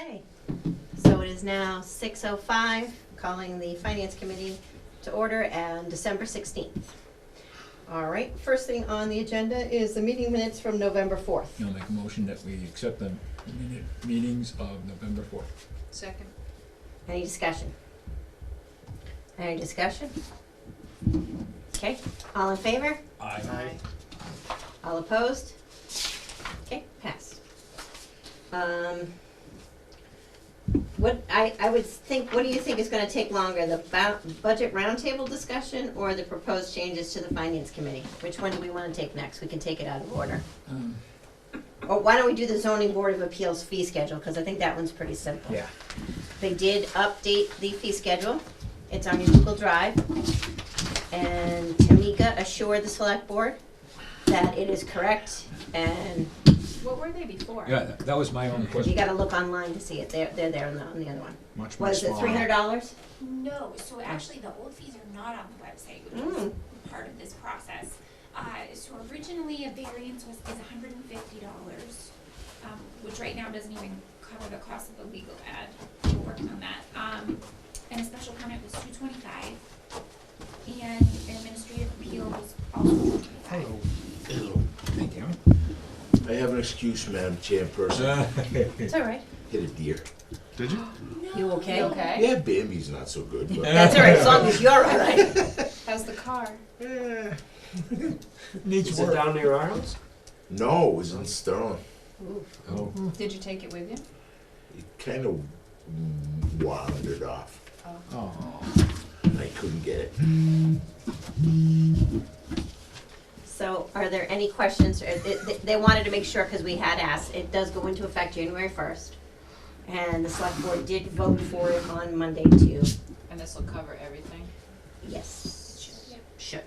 Okay, so it is now 6:05, calling the Finance Committee to order on December 16th. All right, first thing on the agenda is the meeting minutes from November 4th. I'll make a motion that we accept the meetings of November 4th. Second. Any discussion? Any discussion? Okay, all in favor? Aye. All opposed? Okay, passed. What I would think, what do you think is gonna take longer, the budget roundtable discussion or the proposed changes to the Finance Committee? Which one do we wanna take next? We can take it out of order. Or why don't we do the Zoning Board of Appeals fee schedule, cause I think that one's pretty simple. Yeah. They did update the fee schedule, it's on your Google Drive. And Tamika assured the select board that it is correct, and What were they before? Yeah, that was my only you question. gotta look online to see it, they're there on the other one. Much What is it, $300? No, so actually the old fees are not on the website, which is part of this process. So originally a variance is $150, which right now doesn't even cover the cost of the legal ad. We're working on that. And a special permit was $225, and administrative appeal was also $225. Hello. Thank you. I have an excuse, Madam Chairperson. It's all right. Hit a deer. Did you? You okay? You okay? Yeah, Bambi's not so good, but That's all right, as long as you're all right. How's the car? Needs Is it work. down near our house? no, it was in Sterling. Oh, Did you take it with you? It kind of wandered off. oh. I couldn't get it. So are there any questions? They wanted to make sure, because we had asked, it does go into effect January 1st. And the select board did vote for it on Monday too. And this will cover everything? Yes, should.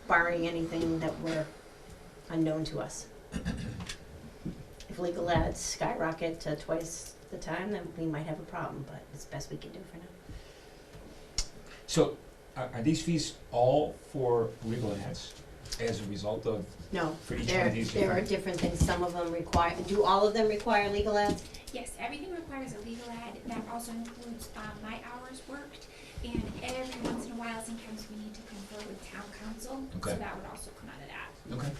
Barring anything that were unknown to us. If legal ads skyrocket to twice the time, then we might have a problem, but it's best we can do for now. So, are these fees all for legal ads as a result of, No, For each one there of these are different- different things. Some of them require, do all of them require legal ads? Yes, everything requires a legal ad. That also includes my hours worked. And every once in a while, sometimes we need to confer with town council. Okay. So that would also come out of that. okay.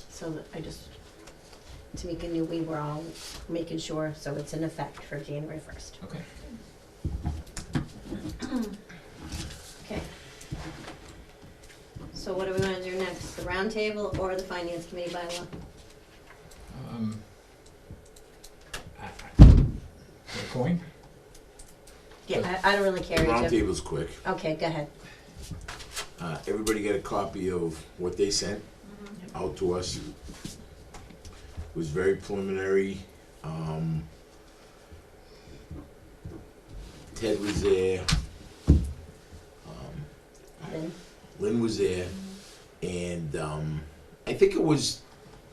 So that I just, Tamika knew we were all making sure, so it's in effect for January 1st. Okay. Okay. So what do we wanna do next, the roundtable or the finance committee bylaw? The coin? Yeah, I don't really care, Jim. Roundtable's quick. Okay, go ahead. Everybody got a copy of what they sent out to us. It was very preliminary. Ted was there. Then, Lynn was there, and I think it was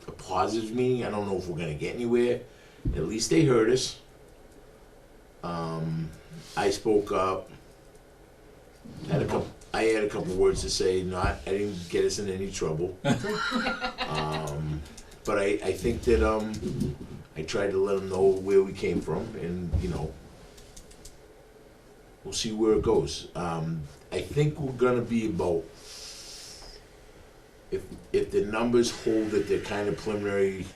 a positive meeting. I don't know if we're gonna get anywhere. At least they heard us. I spoke up. I had a couple words to say. I didn't get us in any trouble. But I think that I tried to let them know where we came from, and we'll see where it goes. I think we're gonna be about, if the numbers hold that they're kind of preliminary,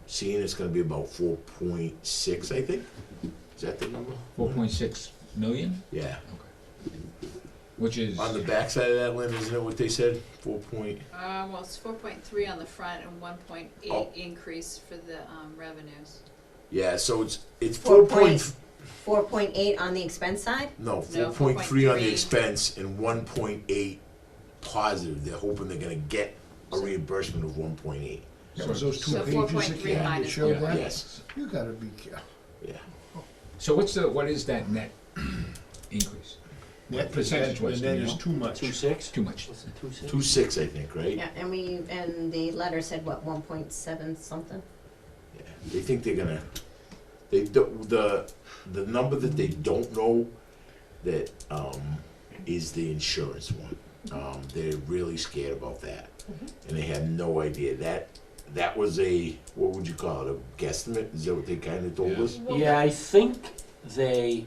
seeing it's gonna be about 4.6, I think. Is that the number? 4.6 million? Yeah. Which is, On the backside of that, Lynn, isn't it what they said? 4 point. Well, it's 4.3 on the front and 1.8 Oh. increase for the revenues. Yeah. So it's 4 4 point. 4.8 on the expense side? No, No, 4.3 on the 4.3. expense and 1.8 positive. They're hoping they're gonna get a reimbursement of 1.8. That was those two So pages 4.3 that minus showed that? Yes. You gotta be careful. Yeah. so what is that net increase? That percentage was, And then you is know? too much. 2.6? Too much. 2.6? 2.6, I think, right? Yeah, and the letter said what, 1.7 something? Yeah. They think they're gonna. The number that they don't know that is the insurance one. They're really scared about that, and they have no idea that that was a, what would you call it, a guesstimate? Is that what they kinda told Yeah. us? Yeah, I think they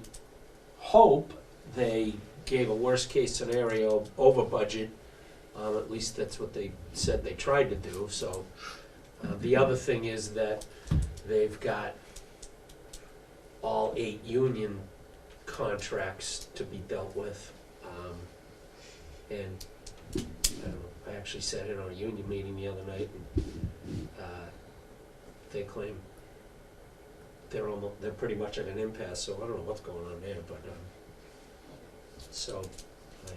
hope they gave a worst-case scenario over budget. At least that's what they said they tried to do, so. The other thing is that they've got all 8 union contracts to be dealt with. And, I don't know, I actually sat in on a union meeting the other night, and they claim they're pretty much at an impasse, so I don't know what's going on there, but, so, I,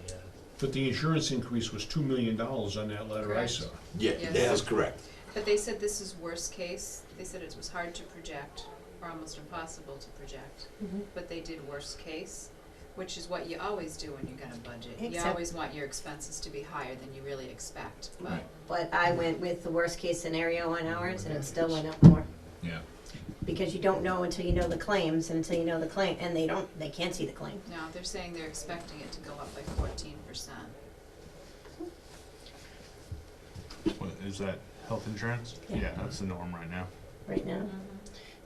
But the insurance increase was $2 million on that letter I Correct. saw. Yeah, Yes. that is correct. But they said this is worst case, they said it was hard to project, or almost impossible to project, but they did worst case, which is what you always do when you're gonna budget. You Except- always want your expenses to be higher than you really expect, but But I went with the worst case scenario on ours, and it still went up more. Yeah. Because you don't know until you know the claims, and until you know the claim, and they can't see the claim. no, they're saying they're expecting it to go up by 14%. What, is that health insurance? Yeah. Yeah, that's the norm right now. Right now.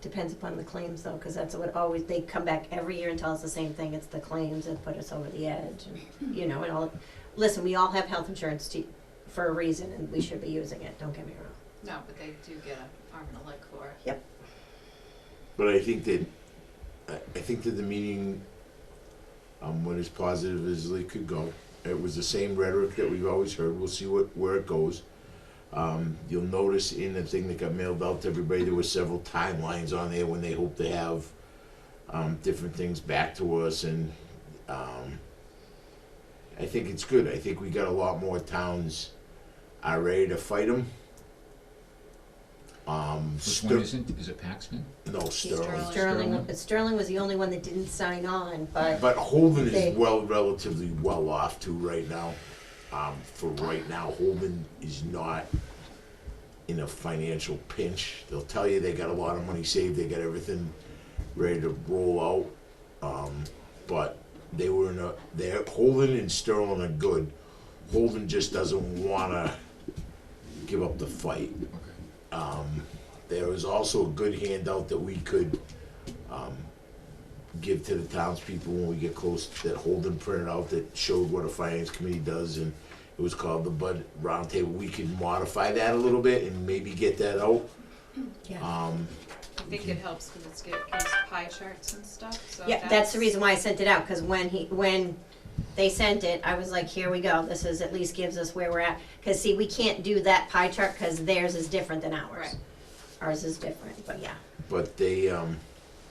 Depends upon the claims though, because that's what always, they come back every year and tell us the same thing, it's the claims that put us over the edge, and, you know, and all, listen, we all have health insurance for a reason, and we should be using it, don't get me wrong. No, but they do get an arm and a leg for it. But I think that the meeting went as positive as they could go. It was the same rhetoric that we've always heard. We'll see where it goes. You'll notice in the thing that got mailed out to everybody, there were several timelines on there when they hope to have different things back to us, and I think it's good. I think we got a lot more towns are ready to fight them. Which one isn't, is it Paxton? No, Sterling. Sterling. Sterling was the only one that didn't sign on, but But Holden They- is relatively well off too right now. For right now, Holden is not in a financial pinch. They'll tell you they got a lot of money saved, they got everything ready to roll out. But they were Holden and Sterling are good. Holden just doesn't wanna give up the fight. There was also a good handout that we could give to the townspeople when we get close, that Holden printed out, that showed what a finance committee does, and it was called the Budget Roundtable. We could modify that a little bit and maybe get that out. yeah. I think it helps because it gives pie charts and stuff, so Yeah, that's the reason why I sent it out, because when they sent it, I was like, here we go, this is, at least gives us where we're at. Because see, we can't do that pie chart, because theirs is different than ours. Right. Ours is different, but yeah. But they,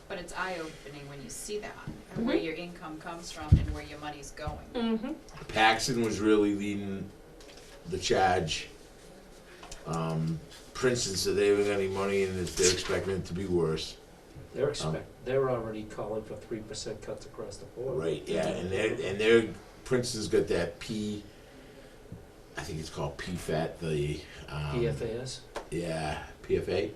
But it's eye-opening when you see that, and Mm-hmm. where your income comes from and where your money's going. Mm-hmm. Paxton was really leading the charge. Princeton said they haven't got any money and they're expecting it to be worse. they're already calling for 3% cuts across the board. Right, yeah, and Princeton's got that I think it's called PFAT, the, PFAS? yeah, PFA.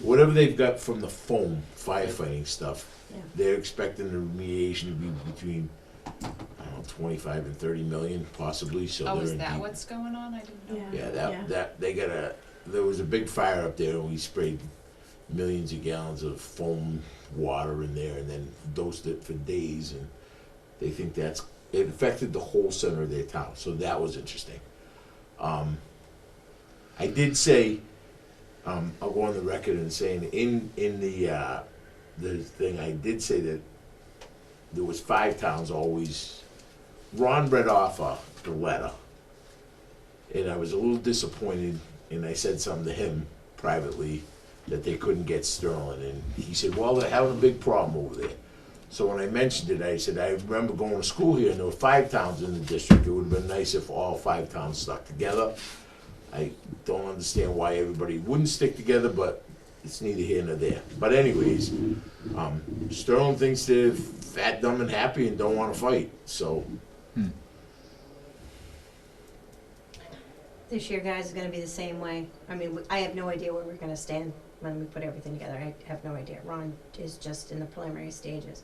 Whatever they've got from the foam firefighting stuff, Yeah. they're expecting the remediation to be between, I don't know, 25 and 30 million possibly, so Oh, they're is in that deep. what's going on? I didn't know. Yeah. Yeah, there was a big fire up there and we sprayed millions of gallons of foam water in there and then dosed it for days, and they think it affected the whole center of their town, so that was interesting. I did say, I'll go on the record in saying, in the thing, I did say that there was 5 towns always, Ron read off the letter, and I was a little disappointed, and I said something to him privately, that they couldn't get Sterling, and he said, well, they're having a big problem over there. So when I mentioned it, I said, I remember going to school here, and there were 5 towns in the district. It would have been nice if all 5 towns stuck together. I don't understand why everybody wouldn't stick together, but it's neither here nor there. But anyways, Sterling thinks they're fat, dumb, and happy and don't want to fight, so. This year, guys, is gonna be the same way. I mean, I have no idea where we're gonna stand when we put everything together. I have no idea. Ron is just in the preliminary stages.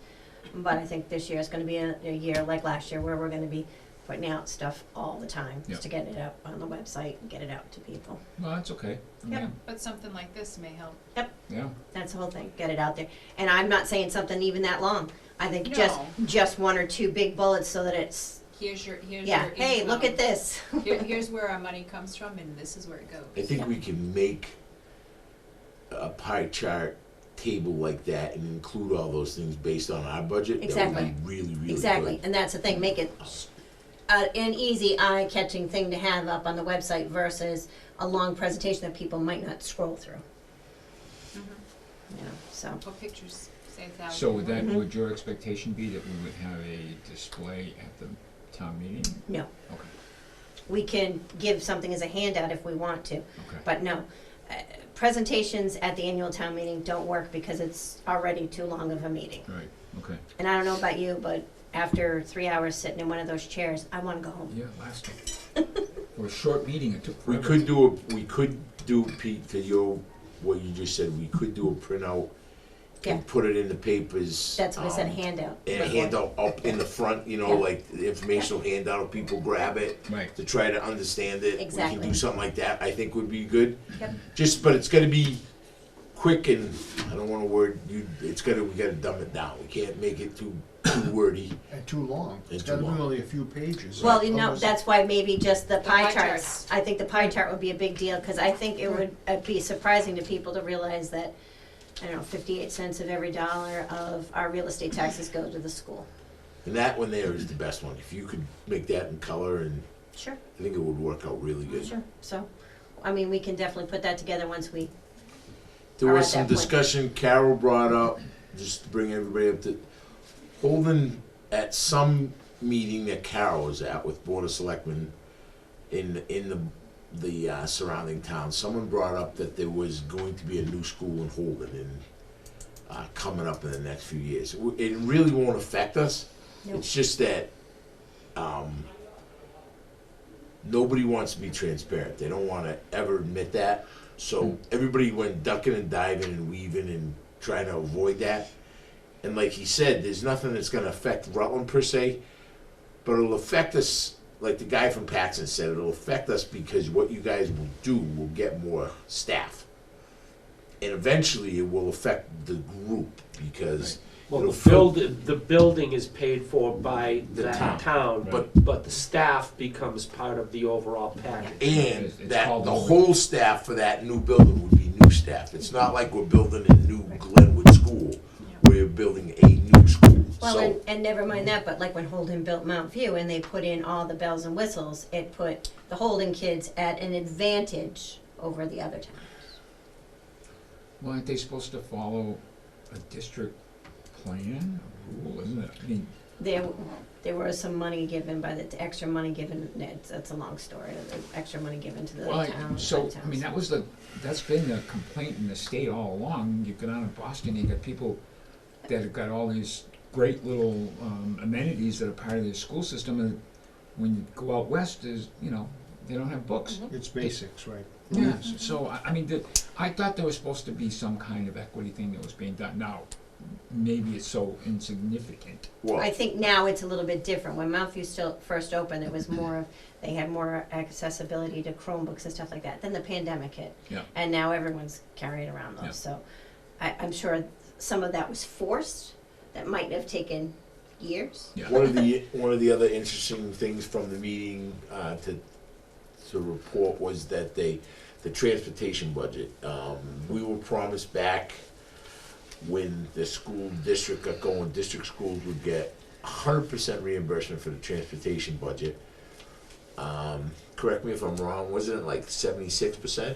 But I think this year is gonna be a year like last year, where we're gonna be putting out stuff all the time, Yeah. just to get it up on the website and get it out to people. Well, that's okay. I Yep. mean, But something like this may help. yeah, That's the whole thing, get it out there. And I'm not saying something even that long. I think No. just one or two big bullets so that it's, Here's your yeah, hey, look at this. Here's where our money comes from and this is where it goes. I think we can make a pie chart table like that and include all those things based on our budget. Exactly. That would be really, really Exactly, good. and that's the thing, make it an easy eye-catching thing to have up on the website versus a long presentation that people might not scroll through, Mhm. you know, so. What pictures say 1,000? so would that, Mhm. would your expectation be that we would have a display at the town meeting? No. Okay, We can give something as a handout if we want to, okay. but no. Presentations at the annual town meeting don't work because it's already too long of a meeting. Right, okay. And I don't know about you, but after 3 hours sitting in one of those chairs, I wanna go home. Yeah, last time. For a short meeting, it took We forever. could do, Pete, to your, what you just said, we could do a printout Yeah. and put it in the papers. That's what I said, handout. And a handout up in the front, you know, Yeah. like the informational handout, if people grab it Right, to try to understand it. We Exactly. can do something like that, I think would be good. Yep. Just, but it's gotta be quick and, I don't wanna we gotta dumb it down. We can't make it too wordy. And too long. It's And too gotta be long. only a few pages. Well, you know, Otherwise- that's why maybe just the pie pie charts. charts. I think the pie chart would be a big deal, cause I think it would be surprising to people to realize that, I don't know, 58 cents of every dollar of our real estate taxes go to the school. And that one there is the best one. If you could make that in color, and Sure, I think it would work out really good. sure, so, I mean, we can definitely put that together once we, There Or was at some that point. discussion Carol brought up, just to bring everybody up to, holding at some meeting that Carol was at with Board of Selectmen in the surrounding towns, someone brought up that there was going to be a new school in Holden coming up in the next few years. It really won't affect us. Nope. It's just that nobody wants to be transparent. They don't want to ever admit that. So everybody went ducking and diving and weaving and trying to avoid that. And like he said, there's nothing that's going to affect Rutland per se, but it'll affect us, like the guy from Paxton said, it'll affect us because what you guys will do will get more staff. And eventually it will affect the group because Well, it'll the building is paid for by The that town. town, Right. but the staff becomes part of the overall package. And It's that called the over. whole staff for that new building would be new staff. It's not like we're building a new Glenwood school, where you're building a new school. well, So, and never mind that, but like when Holden built Mount View and they put in all the bells and whistles, it put the Holden kids at an advantage over the other towns. well, aren't they supposed to follow a district plan, a rule, isn't it? I mean, There was some money given by the extra money given. That's a long story. The extra money given to the well, towns. so, I mean, that's been the complaint in the state all along. You go down to Boston, you got people that have got all these great little amenities that are part of their school system, and when you go out west, is, you know, they don't have books. It's basics, right? Yeah, so, I mean, I thought there was supposed to be some kind of equity thing that was being done. Now, maybe it's so insignificant. well, I think now it's a little bit different. When Mount View still first opened, it was more of, they had more accessibility to Chromebooks and stuff like that. Then the pandemic hit. Yeah. And now everyone's carrying around those. Yeah. So I'm sure some of that was forced. That might have taken years. Yeah. one of the other interesting things from the meeting to report was that the transportation budget. We were promised back when the school district got going, district schools would get 100% reimbursement for the transportation budget. Correct me if I'm wrong, wasn't it like 76%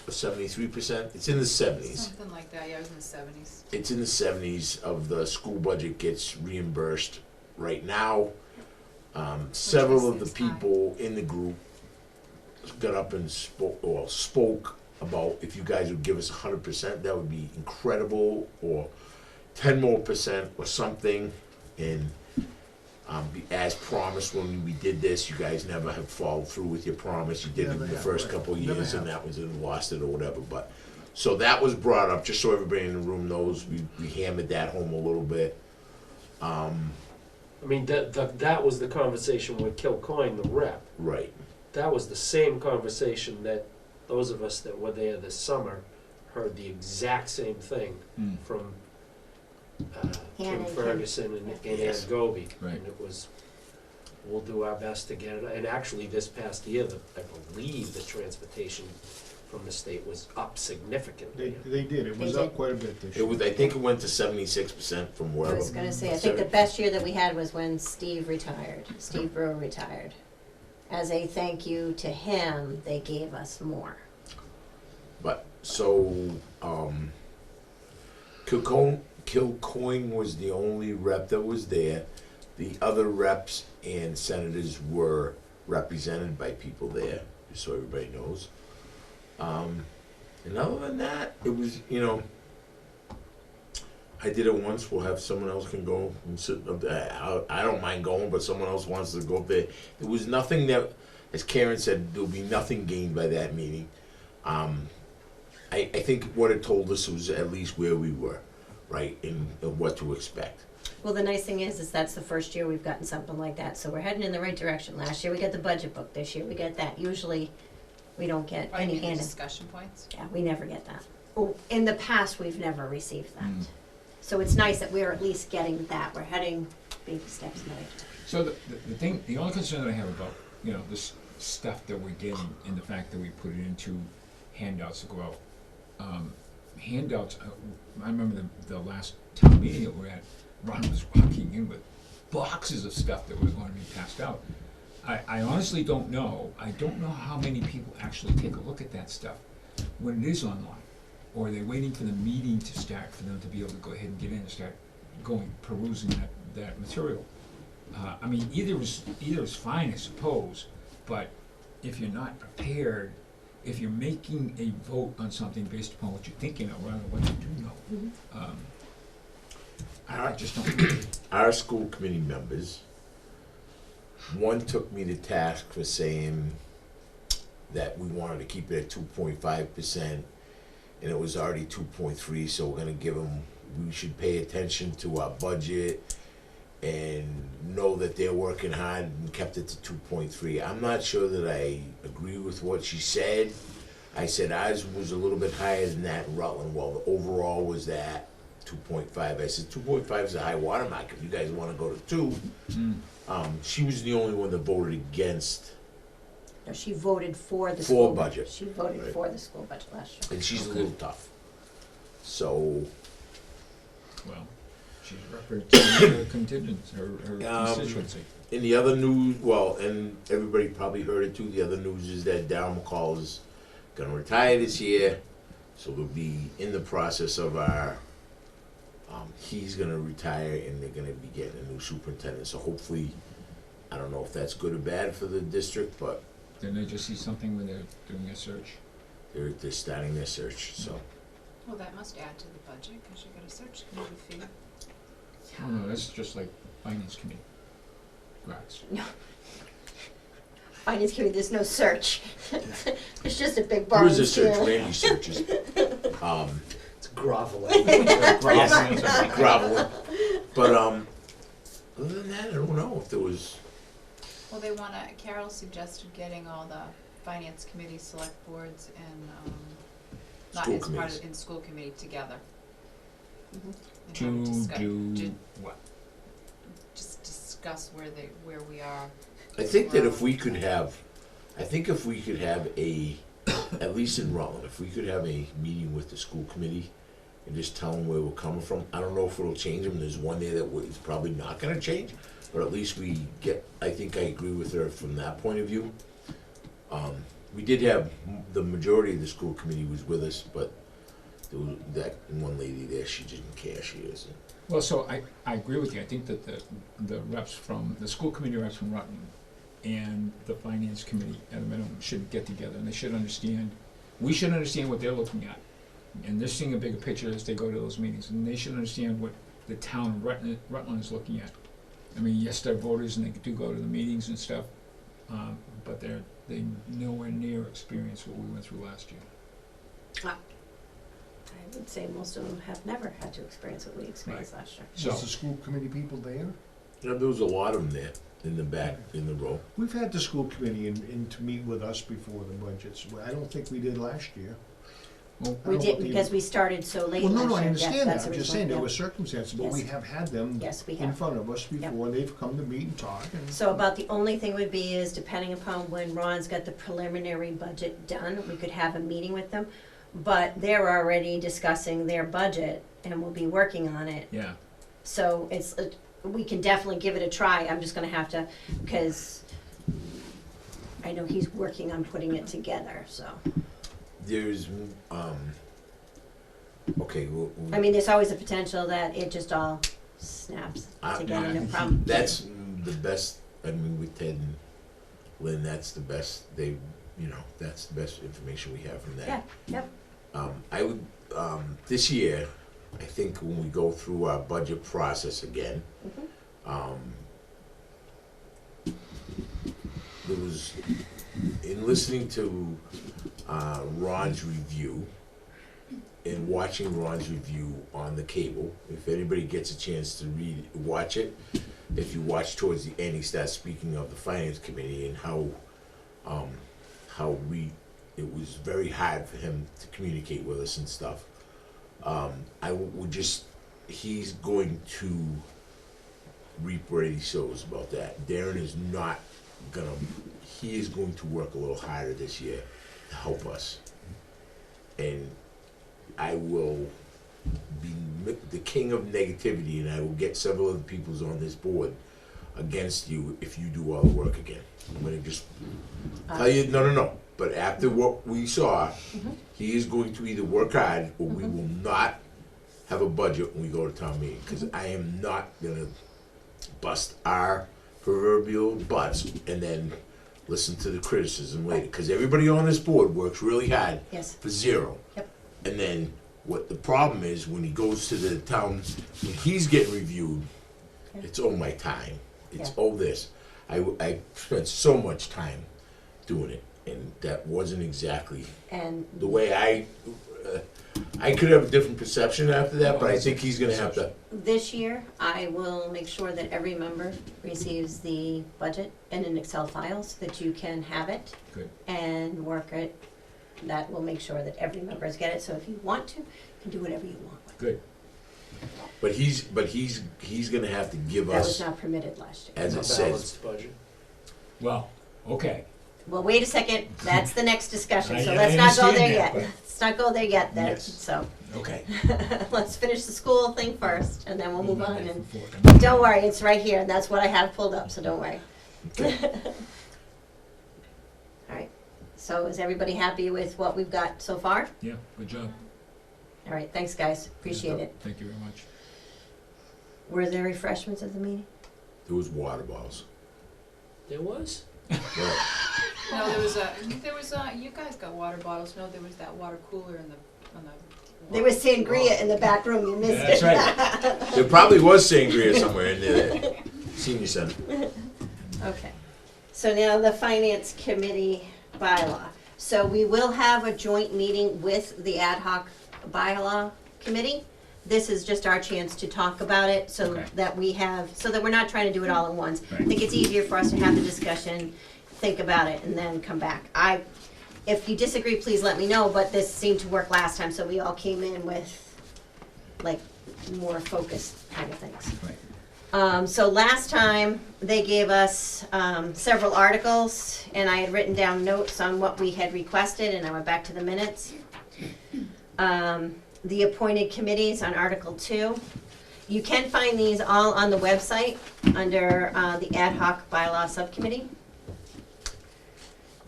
or 73%? It's in the 70s. Something like that, yeah, it was in the 70s. It's in the 70s of the school budget gets reimbursed right now. Several of the is high. people in the group got up and spoke about if you guys would give us 100%, that would be incredible, or 10% more or something. And as promised, when we did this, you guys never have followed through with your promise. You did it Never in the have, first right. couple of Never years, and have. that was and lost it or whatever. But so that was brought up, just so everybody in the room knows. We hammered that home a little bit. I mean, that was the conversation with Kilcoyne, the rep. Right. That was the same conversation that those of us that were there this summer heard the exact same thing Mm. from Ann Kim and Kim. Ferguson and Ann Yes. Goby. Right. And it was, we'll do our best to get it. And actually, this past year, I believe the transportation from the state was up significantly. They did, it was They up did. quite a bit this It year. was, I think it went to 76% from I wherever. was gonna say, I think the best year that we had was when Steve retired, Steve Brewer retired. As a thank you to him, they gave us more. But, so, Kilcoyne was the only rep that was there. The other reps and senators were represented by people there, just so everybody knows. And other than that, it was, you know, I did it once, we'll have someone else can go and sit up there. I don't mind going, but someone else wants to go up there. There was nothing that, as Karen said, there'll be nothing gained by that meeting. I think what it told us was at least where we were, right, and what to expect. Well, the nice thing is that's the first year we've gotten something like that, so we're heading in the right direction. Last year we got the budget book, this year we got that. Usually, we don't get Oh, you any mean the hand. discussion points? Yeah, we never get that. Oh, in the past, we've never received that. Mm. So it's nice that we're at least getting that. We're heading baby steps in the right direction. So the thing, the only concern that I have about, you know, this stuff that we're getting and the fact that we put it into handouts to go out. Handouts, I remember the last town meeting that we were at, Ron was walking in with boxes of stuff that was going to be passed out. I honestly don't know. I don't know how many people actually take a look at that stuff when it is online. Or are they waiting for the meeting to start for them to be able to go ahead and get in and start perusing that material? I mean, either is fine, I suppose, but if you're not prepared, if you're making a vote on something based upon what you think you know rather than what you do know, I just don't. Our school committee members, one took me to task for saying that we wanted to keep it at 2.5%, and it was already 2.3, so we're gonna give them, we should pay attention to our budget and know that they're working hard and kept it to 2.3. I'm not sure that I agree with what she said. I said ours was a little bit higher than that in Rutland, well, the overall was at 2.5. I said 2.5 is a high watermark, if you guys wanna go to 2. She was the only one that voted against, No, she voted for the For school budget. She voted Right. for the school budget last year. and she's a Okay. little tough. So, Well, she's representing her contingents, her constituency. in the other news, well, and everybody probably heard it too, the other news is that Darryl McCall is gonna retire this year, so we'll be in the process of our, he's gonna retire and they're gonna be getting a new superintendent, so hopefully, I don't know if that's good or bad for the district, but Didn't they just see something when they're doing a search? they're starting their search, so. Well, that must add to the budget, cause you got a search committee fee. Oh, no, that's just like finance committee. Grads. Finance committee, there's no search. It's just a big There barn is a search, field. Randy searches. It's groveling. Yes, gravel. But, other than that, I don't know if there was, Well, they wanna, Carol suggested getting all the finance committee, select boards, and, not School as part committees. of, in school committee together. Mhm. And have a To discuss- do ju- what? Just discuss where we are. I think that if we could have, I think if we could have a, at least in Rutland, if we could have a meeting with the school committee and just tell them where we're coming from, I don't know if it'll change them, there's one there that is probably not gonna change, but at least we get, I think I agree with her from that point of view. We did have, the majority of the school committee was with us, but there was that one lady there, she didn't care, she isn't. Well, so I agree with you. I think that the reps from, the school committee reps from Rutland and the finance committee at a minimum should get together and they should understand, we should understand what they're looking at. And they're seeing a bigger picture as they go to those meetings, and they should understand what the town of Rutland is looking at. I mean, yes, they're voters and they do go to the meetings and stuff, but they nowhere near experience what we went through last year. I would say most of them have never had to experience what we experienced last year. So, Was the school committee people there? Yeah, there was a lot of them there in the back, in the row. We've had the school committee in to meet with us before the budgets. Well, I don't think we did last year. Well, I We don't did, know if because we started so late Well, last year. no, I Yeah, understand that, that's I'm the just reason, saying, there yeah. were circumstances, but we Yes. have had them Yes, we in have. front of us before, they've come to meet and talk, and So about the only thing would be is depending upon when Ron's got the preliminary budget done, we could have a meeting with them. But they're already discussing their budget and we'll be working on it. yeah, So it's, we can definitely give it a try. I'm just gonna have to, because I know he's working on putting it together, so. There's, okay, well. I mean, there's always a potential that it just all snaps together, no problem. That's the best, I mean, with Ted and Lynn, that's the best, that's the best information we have from that. Yeah, yep. I would, this year, I think when we go through our budget process again, Mhm. there was, in listening to Ron's review and watching Ron's review on the cable, if anybody gets a chance to watch it, if you watch towards the end, he starts speaking of the finance committee and how it was very hard for him to communicate with us and stuff. I would just, he's going to reap where he sows about that. Darren is not gonna, he is going to work a little harder this year to help us. And I will be the king of negativity, and I will get several other peoples on this board against you if you do all the work again. I'm gonna just tell you, no. But after what we saw, he is going to either work hard or we will not have a budget when we go to town meeting. Because I am not gonna bust our proverbial butts and then listen to the criticism later. Because everybody on this board works really hard Yes, for zero. Yep. And then what the problem is, when he goes to the town, when he's getting reviewed, Yeah. it's oh my time, it's Yeah. oh this. I spent so much time doing it, and that wasn't exactly and the way I could have a different perception after that, but I think he's gonna have to. this year, I will make sure that every member receives the budget in an Excel file so that you can have it. Good. And work it. That will make sure that every member's get it, so if you want to, you can do whatever you want with it. good. But he's gonna have to give That was us, not permitted last year. as A it says, balanced budget. Well, okay, Well, wait a second, that's the next discussion, so I let's not go there understand yet. that, but- Let's not go there yet then, Yes. so, okay. let's finish the school thing first, and then we'll move on, and Before- don't worry, it's right here, and that's what I have pulled up, so don't worry. Alright, so is everybody happy with what we've got so far? Yeah, good job. Alright, thanks guys, appreciate it. Thank you very much. Were there refreshments at the meeting? there was water bottles. There was? Yeah. No, there was you guys got water bottles, no, there was that water cooler on the. There was sangria in the back room, you missed it. That's right. There probably was sangria somewhere in there, senior center. Okay, so now the finance committee bylaw. So we will have a joint meeting with the ad hoc bylaw committee. This is just our chance to talk about it, so Okay. that we have, so that we're not trying to do it all at once. I Right. think it's easier for us to have the discussion, think about it, and then come back. If you disagree, please let me know, but this seemed to work last time, so we all came in with, like, more focused kind of things. Right. So last time, they gave us several articles, and I had written down notes on what we had requested, and I went back to the minutes. The appointed committees on Article 2. You can find these all on the website under the ad hoc bylaw subcommittee.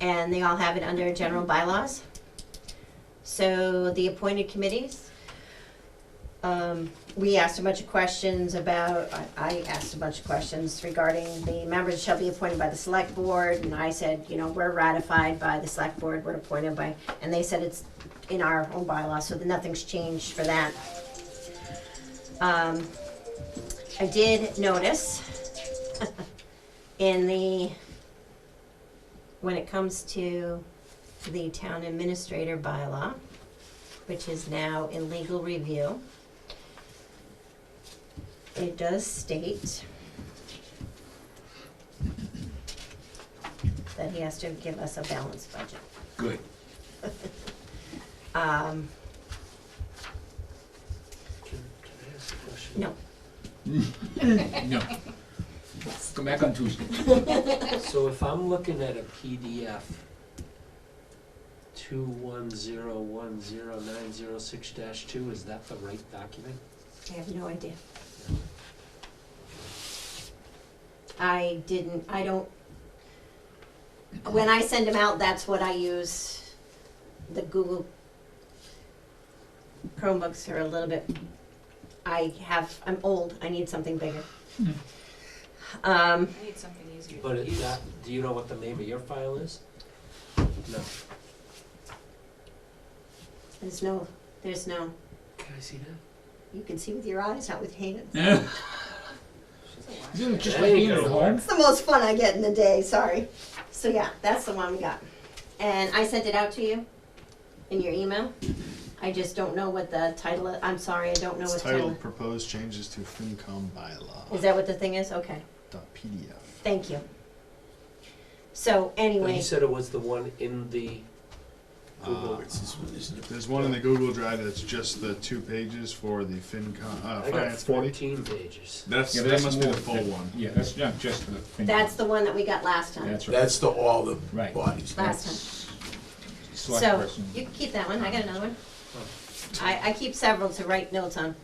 And they all have it under general bylaws. So the appointed committees, we asked a bunch of questions about, I asked a bunch of questions regarding the members shall be appointed by the select board, and I said, we're ratified by the select board, we're appointed by, and they said it's in our own bylaw, so that nothing's changed for that. I did notice when it comes to the town administrator bylaw, which is now in legal review, it does state that he has to give us a balanced budget. Good. Can I ask a question? No. No. Come back on Tuesday. So if I'm looking at a PDF 210109006-2, is that the right document? I have no idea. I don't, when I send them out, that's what I use. The Google Chromebooks are a little bit, I'm old, I need something bigger. I need something easier But to use. do you know what the name of your file is? No. There's no, Can I see that? you can see with your eyes, not with hands. Yeah. She's a liar. Isn't it just That like ain't being at gonna home? It's the most fun I get in the day, sorry. So yeah, that's the one we got. And I sent it out to you in your email. I just don't know what the title is. I'm sorry, I don't know what It's title. titled Proposed Changes to FinCom Bylaw. Is that what the thing is? Okay, .pdf. thank you. So But anyway, you said it was the one in the Google. It's this one, isn't it? There's one in the Google Drive that's just the 2 pages for the FinCom, I got Finance Committee. 14 pages. That That's must be more the full one. Yeah, that's not just the thing. that's the one that we got last time. That's right. That's all the Right. bodies. Last That's select So, person. you can keep that one, I got another one. I keep several to write notes on.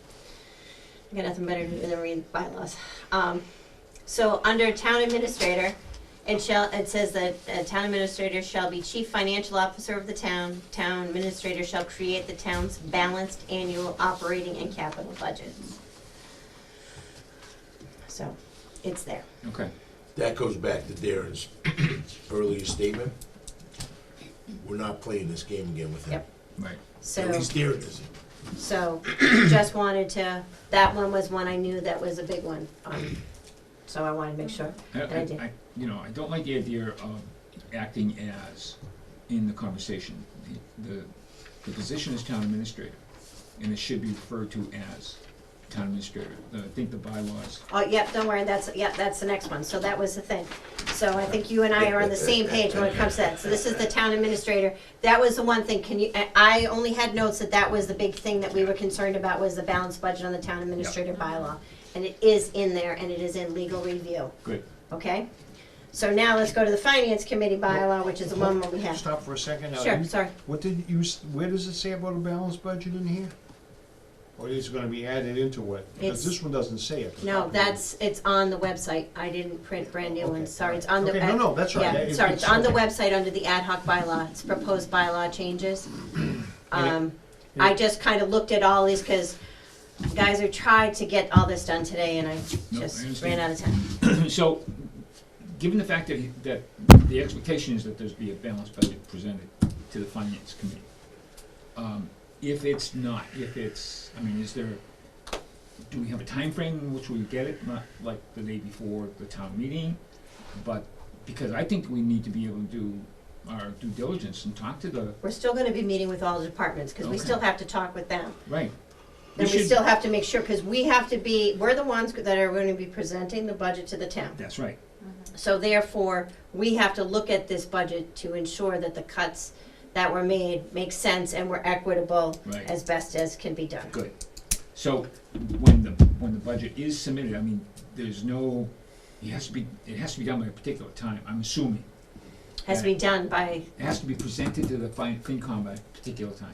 I got nothing better to do than read bylaws. So, under town administrator, it says that a town administrator shall be chief financial officer of the town. Town administrator shall create the town's balanced annual operating and capital budgets. So, it's there. Okay. That goes back to Darren's earlier statement. We're not playing this game again with him. Yep. Right. At So, least Darren isn't. so, just wanted to, that one was one I knew that was a big one. So I wanted to make sure. I did. I don't like the idea of acting as in the conversation. The position is town administrator, and it should be referred to as town administrator. I think the bylaws. Oh, yep, don't worry, that's the next one, so that was the thing. So I think you and I are on the same page when it comes to that. So this is the town administrator. That was the one thing, I only had notes that was the big thing that we were concerned about, was the balanced budget on the town administrator bylaw. And it is in there, and it is in legal review, Good. okay? So now let's go to the finance committee bylaw, which is the one where we have. Stop for a second. Now, Sure, sorry. What did you, where does it say about a balanced budget in here? Or is it gonna be added into what? Because It's- this one doesn't say it. No, it's on the website. I didn't print brand new Okay, ones, sorry, alright. it's on the. Okay, no, that's right. Yeah, It- sorry, it's on the okay. website under the ad hoc bylaw, it's proposed bylaw changes. I just kinda looked at all these, cause guys are trying to get all this done today, and I No, I just understand. ran out of time. So, given the fact that the expectation is that there's be a balanced budget presented to the finance committee, if it's not, is there, do we have a time frame in which we get it, not like the day before the town meeting? But, because I think we need to be able to do our due diligence and talk to the, We're still gonna be meeting with all the departments, cause we Okay. still have to talk with them. right. And we should- still have to make sure, cause we're the ones that are gonna be presenting the budget to the town. That's right. So therefore, we have to look at this budget to ensure that the cuts that were made make sense and were equitable Right. as best as can be done. Good. So, when the budget is submitted, there's no, it has to be done by a particular time, I'm assuming. Has to be done by, It has to be presented to the FinCom by a particular time.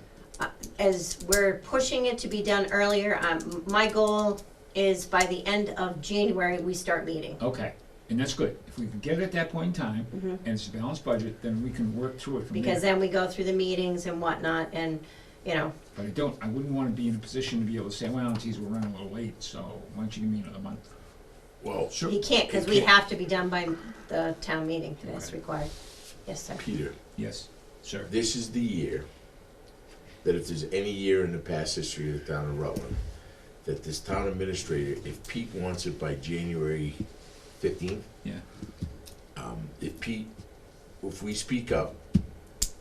as we're pushing it to be done earlier, my goal is by the end of January, we start meeting. Okay, and that's good. If we can get it at that point in time, Mhm. and it's a balanced budget, then we can work through it from there. Because then we go through the meetings and whatnot, and, But I wouldn't wanna be in a position to be able to say, well, geez, we're running a little late, so why don't you give me another month? Well, he can't, cause It we can't. have to be done by the town meeting, that's Okay. required. Yes, sir. Peter, Yes, sir. this is the year that if there's any year in the past history of the town of Rutland, that this town administrator, if Pete wants it by January 15th, Yeah. if we speak up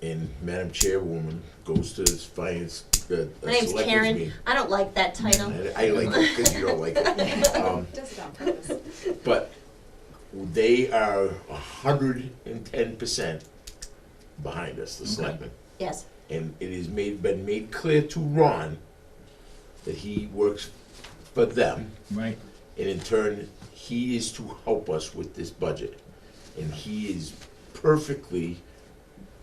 and Madam Chairwoman goes to this finance, My name's selectmen's Karen. meeting. I don't like that title. I like it because you don't like it. Does it on purpose. But they are 110% behind us, the Okay. selectmen. Yes, And it is been made clear to Ron that he works for them, Right, and in turn, he is to help us with this budget. And he is perfectly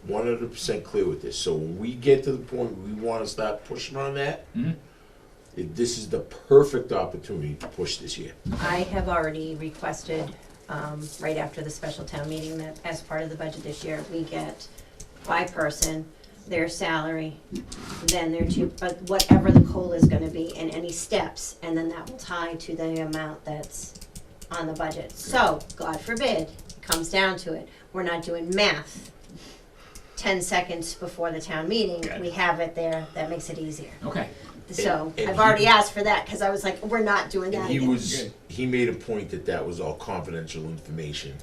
100% clear with this. So when we get to the point where we wanna start pushing on that, mhm, this is the perfect opportunity to push this year. I have already requested, right after the special town meeting, that as part of the budget this year, we get by person, their salary, then their whatever the COLA is gonna be, and any steps, and then that will tie to the amount that's on the budget. So, God forbid, it comes down to it, we're not doing math 10 seconds before the town meeting, Got it. we have it there, that makes it easier. okay. So, And I've he- already asked for that, cause I was like, we're not doing And that he again. was, he made a point that that was all confidential information,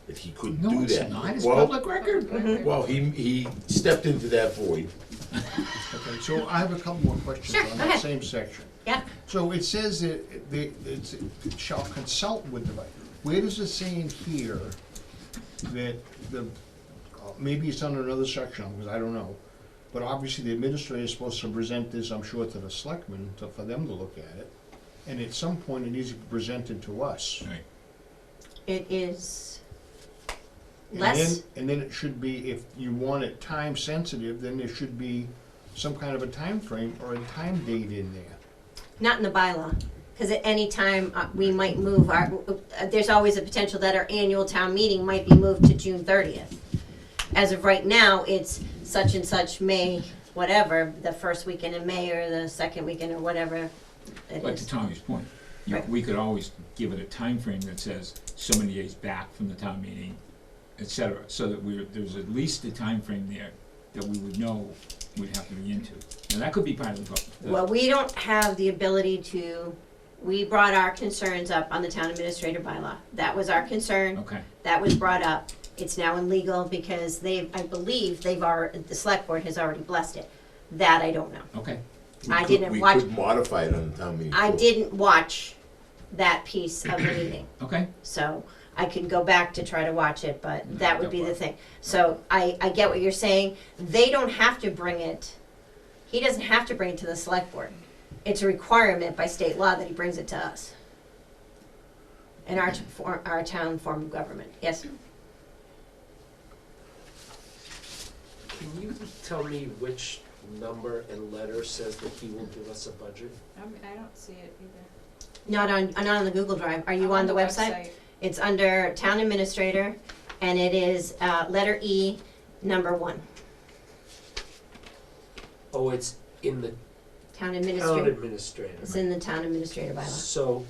that he couldn't No, do it's that. not, it's Well, public record. Mhm. well, he stepped into that void. Okay, so I have a couple more questions Sure, on go that ahead. same section. Yeah. So it says that it shall consult with the, where does it say in here that the, maybe it's under another section, because I don't know, but obviously the administrator is supposed to present this, I'm sure, to the selectmen, for them to look at it, and at some point it needs to be presented to us. Right, It is And less, then- And then it should be, if you want it time sensitive, then there should be some kind of a time frame or a time date in there. not in the bylaw, because at any time, we might move our, there's always a potential that our annual town meeting might be moved to June 30th. As of right now, it's such and such May, whatever, the first weekend in May or the second weekend or whatever it but to is. Tommy's point, Right. we could always give it a time frame that says so many days back from the town meeting, et cetera, so that there's at least a time frame there that we would know we'd have to be into. Now, that could be part of the. Well, we don't have the ability to, we brought our concerns up on the town administrator bylaw. That was our concern. Okay, That was brought up. It's now in legal because I believe the select board has already blessed it. That I don't know. okay, I didn't We watch- could modify it on the town meeting I floor. didn't watch that piece of the meeting, okay, so I could go back to try to watch it, but No, that would no be the problem. thing. So I get what you're saying. They don't have to bring it, he doesn't have to bring it to the select board. It's a requirement by state law that he brings it to us. In our town form of government, yes. Can you tell me which number and letter says that he will give us a budget? I don't see it either. Not on the Google Drive. Are you on the website? It's under Town Administrator, and it is letter E, number 1. Oh, it's in the Town town Administrator. administrator. It's in the Town Administrator bylaw. So,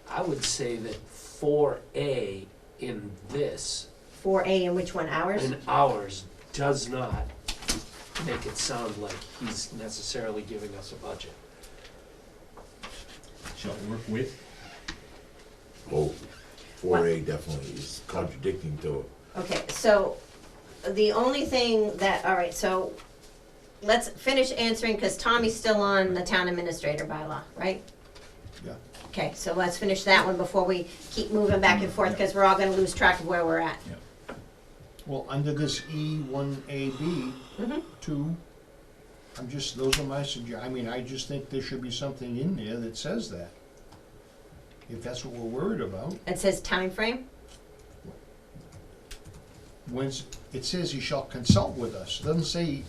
I would say that 4A in this, 4A, and which one? Ours? in ours, does not make it sound like he's necessarily giving us a budget. shall it work with? Oh, 4A definitely is contradicting to it. Okay, so the only thing that, all right, so let's finish answering, because Tommy's still on the Town Administrator bylaw, right? Yeah. Okay, so let's finish that one before we keep moving back and forth, because we're all gonna lose track of where we're at. Well, under this E1AB, Mhm. 2, those are my I mean, I just think there should be something in there that says that. If that's what we're worried about. It says time frame. It says he shall consult with us, it doesn't say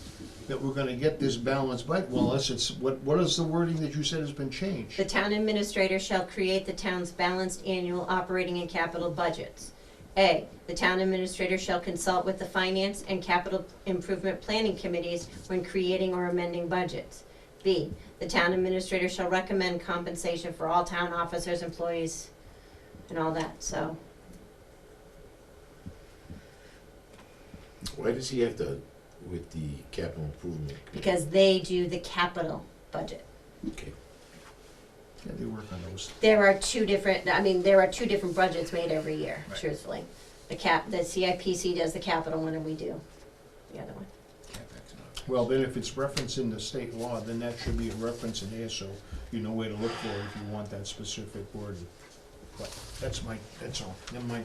that we're gonna get this balanced budget, well, unless it's, what is the wording that you said has been changed? The Town Administrator shall create the town's balanced annual operating and capital budgets. A, the Town Administrator shall consult with the Finance and Capital Improvement Planning Committees when creating or amending budgets. B, the Town Administrator shall recommend compensation for all town officers, employees, and all that, so. Why does he have to, with the capital improvement? Because they do the capital budget. Okay. Yeah, they work on those. There are two different budgets made every year, Right. truthfully. The CIPC does the capital one and we do the other one. CapEx and all. Well, then if it's referenced in the state law, then that should be a reference in here, so you know where to look for it if you want that specific wording. But that's all, never mind.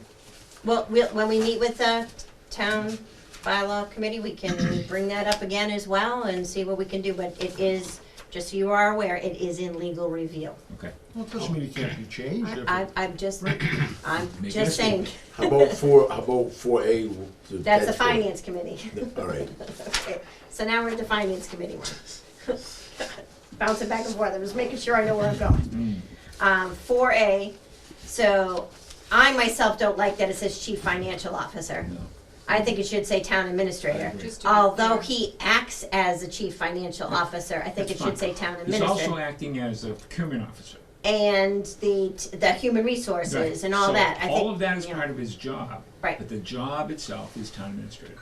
Well, when we meet with the town bylaw committee, we can bring that up again as well and see what we can do, but it is, just so you are aware, it is in legal review. Okay. Well, it doesn't mean it can't be changed. if it- I'm just Make it saying, How about 4A? that's the finance committee. All right. Okay, so now we're at the finance committee one. Bouncing back and forth, I'm just making sure I know where I'm going. 4A, so I myself don't like that it says chief financial officer. No. I think it should say town administrator. Just to be Although clear. he acts as the chief financial officer, I think it That's should fine. say town He's also administrator. acting as a procurement officer. And the human resources Right. and all So that, I think. all of that is you know, part of his job. Right. But the job itself is town administrator.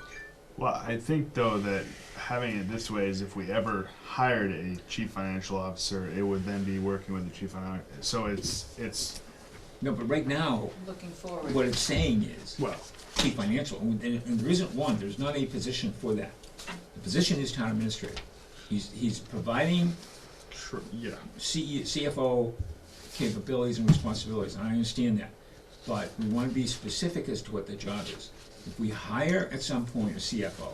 Well, I think though that having it this way is if we ever hired a chief financial officer, it would then be working with the chief financial. So it's No, but right now, Looking forward. what it's saying is well, chief financial, and there isn't one, there's not a position for that. The position is town administrator. He's providing yeah. CFO capabilities and responsibilities, and I understand that. But we want to be specific as to what the job is. If we hire at some point a CFO,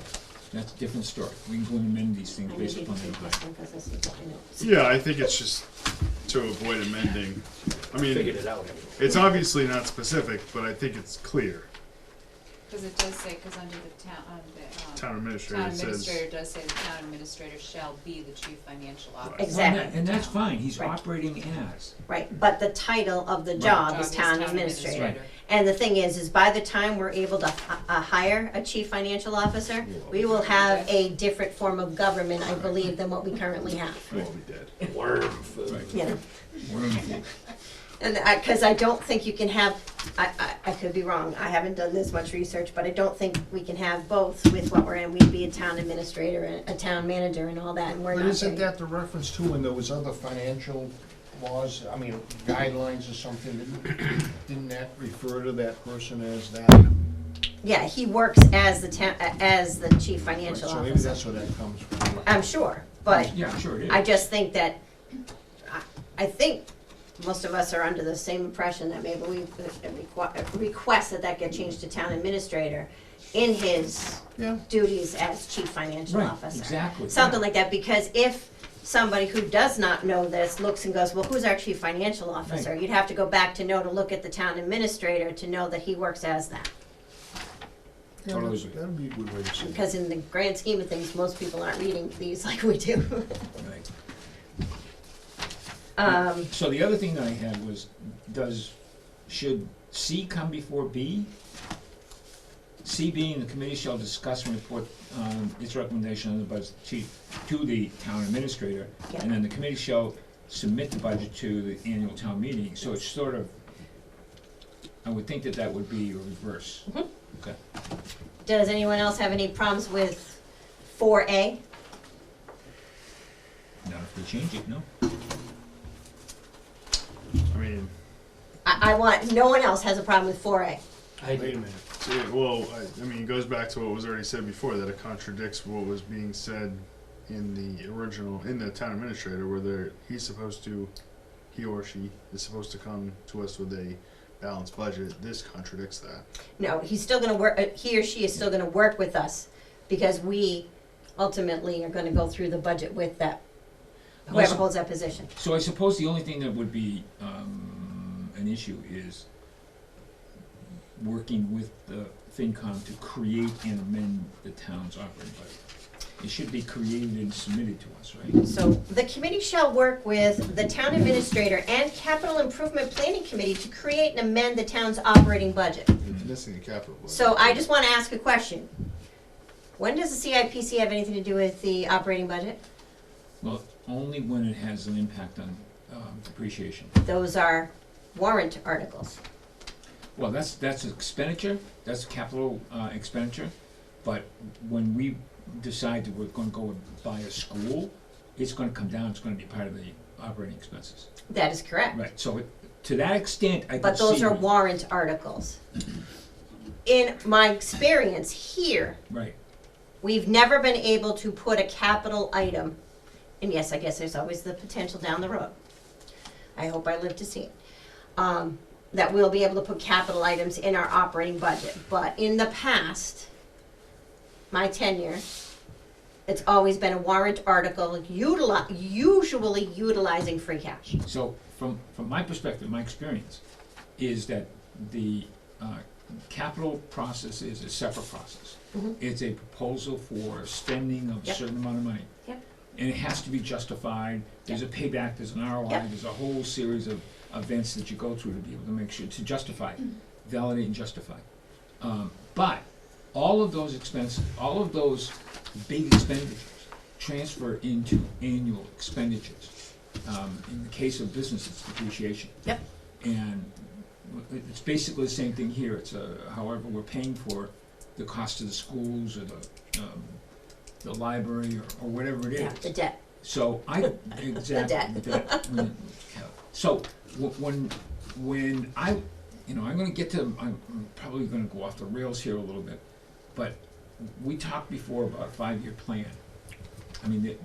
that's a different story. We can go and amend these things I based need to upon the take hire. this one 'cause this is what I know. Yeah, I think it's just to avoid amending. I mean, Figured it out. it's obviously not specific, but I think it's clear. Because it does say, because under the town, Town administrator town says. administrator does say the town administrator shall be the chief financial officer. Exactly. And that's fine, he's Right. operating as. Right, but the title of the Right. job is town administrator. Right. And the thing is by the time we're able to hire a chief financial officer, we will have a different form of government, I believe, than what we currently have. We'll be dead. Worm food. Right. You know, Wonderful. and because I don't think you can have, I could be wrong, I haven't done this much research, but I don't think we can have both with what we're in. We'd be a town administrator and a town manager and all that, and we're But not. isn't there. that the reference to in those other financial laws, I mean, guidelines or something? Didn't that refer to that person as that? Yeah, he works as the as the chief financial So maybe officer. that's where that comes from. I'm sure, but Yeah, sure it is. I just think that, I think most of us are under the same impression that maybe we request that that get changed to town administrator in his Yeah. duties as chief financial Right, officer. exactly. Something yeah. like that, because if somebody who does not know this looks and goes, well, who's our chief financial officer? Right. You'd have to go back to look at the town administrator to know that he works as that. Yeah, Totally that's- agree. that'd be a good way to say it. Because in the grand scheme of things, most people aren't reading these like we do. Right. So the other thing that I had was, should C come before B? C being the committee shall discuss and report its recommendation on the budget to the town administrator, Yeah. and then the committee shall submit the budget to the annual town meeting, so it's sort of, I would think that would be a reverse. Mhm. Okay. Does anyone else have any problems with 4A? Not if we change it, no? I mean, No one else has a problem with 4A. I Wait a do. minute. yeah, well, I mean, it goes back to what was already said before, that it contradicts what was being said in the original, in the town administrator, where he or she is supposed to come to us with a balanced budget. This contradicts that. No, he's still gonna work, he or she is still gonna work with us, because we ultimately are gonna go through the budget with that, whoever Also- holds that position. So I suppose the only thing that would be an issue is working with the FinCom to create and amend the town's operating budget. It should be created and submitted to us, right? So, the committee shall work with the town administrator and capital improvement planning committee to create and amend the town's operating budget. It's missing a capital. budget. So I just wanna ask a question. When does the CIPC have anything to do with the operating budget? Well, only when it has an impact on depreciation. Those are warrant articles. Well, that's expenditure, that's capital expenditure, but when we decide that we're gonna go and buy a school, it's gonna come down, it's gonna be part of the operating expenses. That is correct. Right, so to that extent, I can see. But those are warrant articles. In my experience here, Right, we've never been able to put a capital item, and yes, I guess there's always the potential down the road. I hope I live to see it. that we'll be able to put capital items in our operating budget. But in the past, my tenure, it's always been a warrant article, usually utilizing free cash. So from my perspective, my experience is that the capital process is a separate process. Mhm. It's a proposal for spending of a Yep. certain amount of money. Yep. And it has to be justified, there's a payback, there's an ROI, Yep. there's a whole series of events that you go through to be able to make sure, to justify, validate and justify. But all of those expenses, all of those big expenditures transfer into annual expenditures. In the case of business, it's depreciation. Yep. And it's basically the same thing here. It's however we're paying for the cost of the schools or the library or whatever it is. Yeah, the debt. So exactly. The debt. So when I, I'm gonna get to, I'm probably gonna go off the rails here a little bit, but we talked before about a 5-year plan. I mean,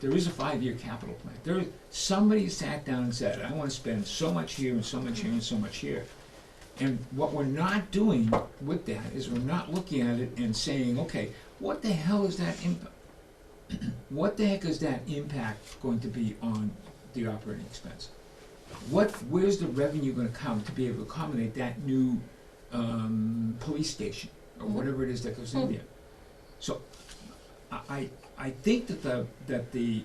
there is a 5-year capital plan. Somebody sat down and said, I wanna spend so much here and so much here and so much here. And what we're not doing with that is we're not looking at it and saying, okay, what the hell is that impact? What the heck is that impact going to be on the operating expense? Where's the revenue gonna come to be able to accommodate that new police station or whatever it is that goes in there? So I think that the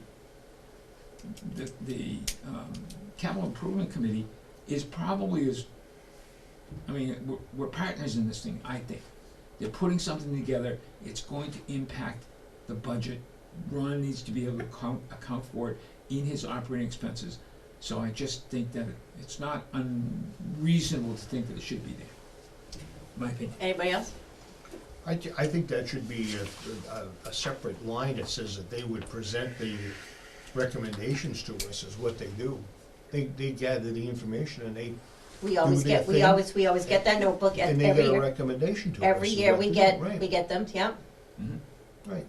capital improvement committee is probably we're partners in this thing, I think. They're putting something together, it's going to impact the budget. Ron needs to be able to account for it in his operating expenses. So I just think that it's not unreasonable to think that it should be there, my opinion. Anybody else? I think that should be a separate line that says that they would present the recommendations to us as what they do. They gather the information and they, We always their get, we thing. always get that notebook and they every get a year. recommendation to us. Every as year what we to do. get, Right, we get them, yeah. Mhm. right.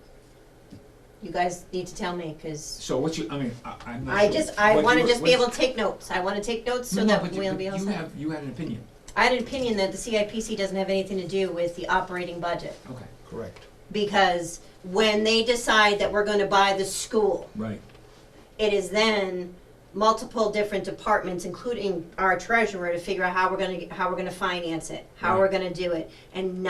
You guys need to tell me, cause So what's your, I'm not I sure. I What wanna you- just be what's- able to take notes. I wanna take notes so No, that but we'll be all set. you had an opinion. I had an opinion that the CIPC doesn't have anything to do with the operating budget. Okay, Correct. Because when they decide that we're gonna buy the school, right. it is then multiple different departments, including our treasurer, to figure out how we're gonna finance it, how we're Right. gonna do it. And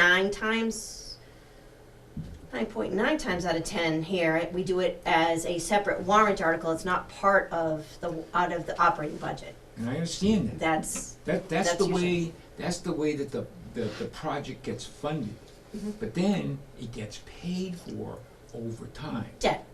9.9 times out of 10 here, we do it as a separate warrant article. It's not part of out of the operating budget. And I understand that. That's That's That's the usually- way that the project gets funded. Mhm. But then it gets paid for over time. debt.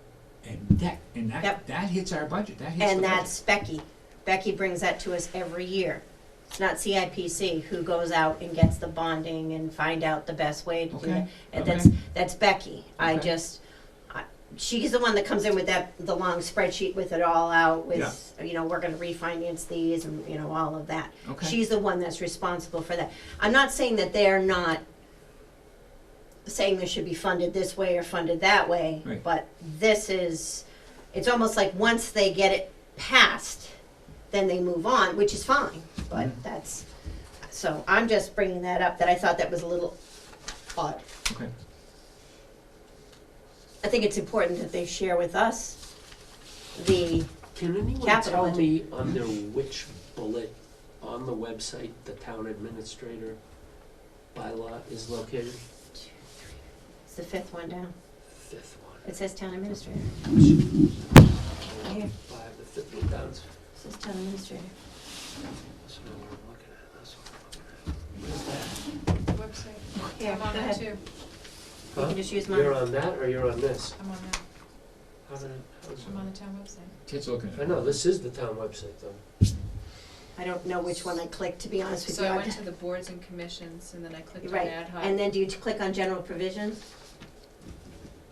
And that Yep. that hits our budget. That hits the And budget. that's Becky. Becky brings that to us every year. It's not CIPC who goes out and gets the bonding and find out the best way to do Okay, it. And okay. that's Becky. Okay. She's the one that comes in with the long spreadsheet with it all out with, we're gonna refinance these and, all of that. Okay. She's the one that's responsible for that. I'm not saying that they're not saying this should be funded this way or funded that way, Right. but it's almost like once they get it passed, then they move on, which is fine, but Mhm. so I'm just bringing that up, that I thought that was a little odd. Okay. I think it's important that they share with us the, Can anyone Capital tell me under which bullet on the website the town administrator bylaw is located? it's the fifth one down. Fifth one. It says town administrator. Here, Five, the fifth one down. it says town administrator. That's what I'm looking at, that's what I'm looking at. Where's that? Website. Here, I'm go on that ahead. too. You Huh? can just use You're mine. on that or you're on this? I'm on that. How did I'm on the town website. Ted's looking at I it. know, this is the town website though. I don't know which one I clicked, to be honest with you. So I went to the boards and commissions and then I clicked on Right, ad hoc. and then do you click on general provisions?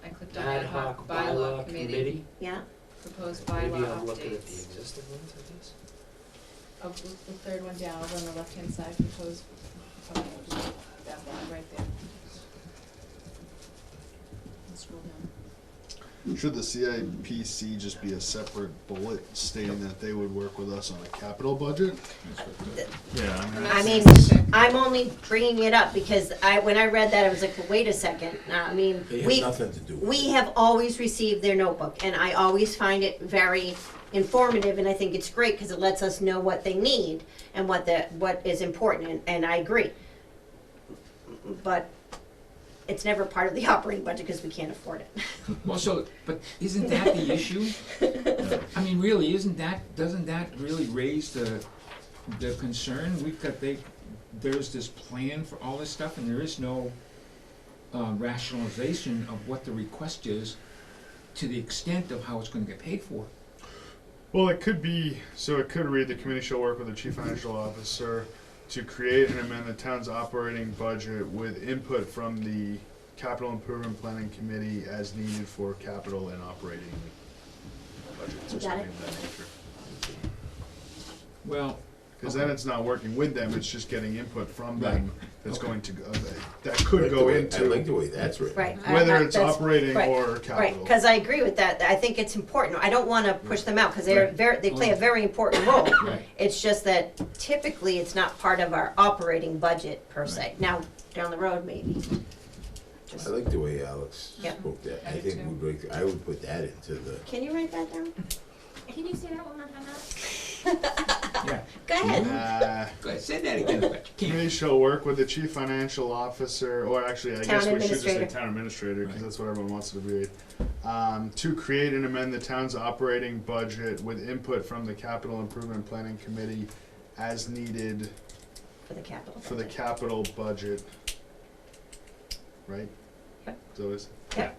I clicked on Ad hoc bylaw committee. Yeah, Proposed Maybe bylaw I'm looking at the updates. existing ones, I guess. Oh, the third one down, over on the left-hand side, proposed, that one right there. And scroll down. should the CIPC just be a separate bullet stating that they would work with us on a capital budget? Yeah, I mean, Specific. I'm only bringing it up because when I read that, I was like, well, wait a second. I mean, They have we nothing to do with it. we have always received their notebook, and I always find it very informative, and I think it's great because it lets us know what they need and what is important, and I agree. But it's never part of the operating budget because we can't afford it. Well, so, but isn't that the issue? I mean, really, doesn't that really raise the concern? There's this plan for all this stuff, and there is no rationalization of what the request is to the extent of how it's gonna get paid for. well, it could be, so it could read, the committee shall work with the chief financial officer to create and amend the town's operating budget with input from the capital improvement planning committee as needed for capital and operating budgets or Got something it. of that nature. Well, Because then it's not working with them, it's just getting input from them that's Okay. going to, that could go I into, like the way that's written. Right. whether it's That's- operating right, or Right, capital. because I agree with that. I think it's important. I don't want to push them out because they play a very important role. right. It's just that typically it's not part of our operating budget per se. Now, down the road, maybe. I like the way Alex Yeah. spoke that. I I do think too. I would put that into the, Can you write that down? Can you say that one more time, Alex? Yeah. Go ahead. Go ahead, say that again, but you can't. Committee shall work with the chief financial officer, or actually, I guess Town we should just say administrator. town administrator, because Right. that's what everyone wants to read. To create and amend the town's operating budget with input from the capital improvement planning committee as needed For the capital. for the budget. capital budget. Right? Yep. So it's, I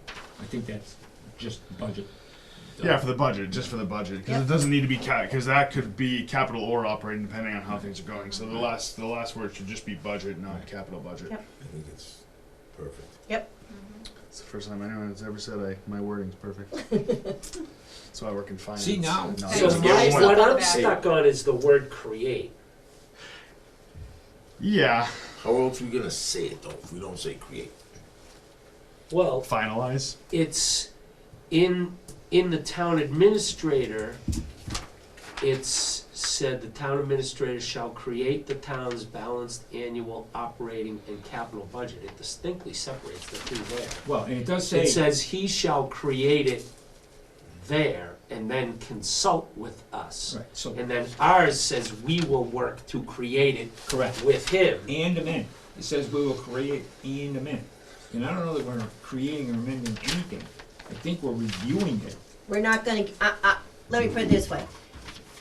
think that's just budget. yeah, for the budget, just for the budget, because Yep. it doesn't need to be because that could be capital or operating depending on how things are going. So the last word should just be budget, not Right. capital budget. Yep. I think it's perfect. It's the first time anyone has ever said my wording's perfect. That's why I work in finance. See, now- No, So just Yeah, what it's one. not what I'm bad. stuck on is the word create. Yeah, How else are we gonna say it though, if we don't say create? Well, finalize. it's in the town administrator, it's said the town administrator shall create the town's balanced annual operating and capital budget. It distinctly separates the two there. Well, and it does say. It says he shall create it there and then consult with us. Right, so, And then ours says we will work to create it correct. with him. And amend. It says we will create and amend. And I don't know that we're creating or amending anything. I think we're reviewing it. We're not gonna, let me put it this way.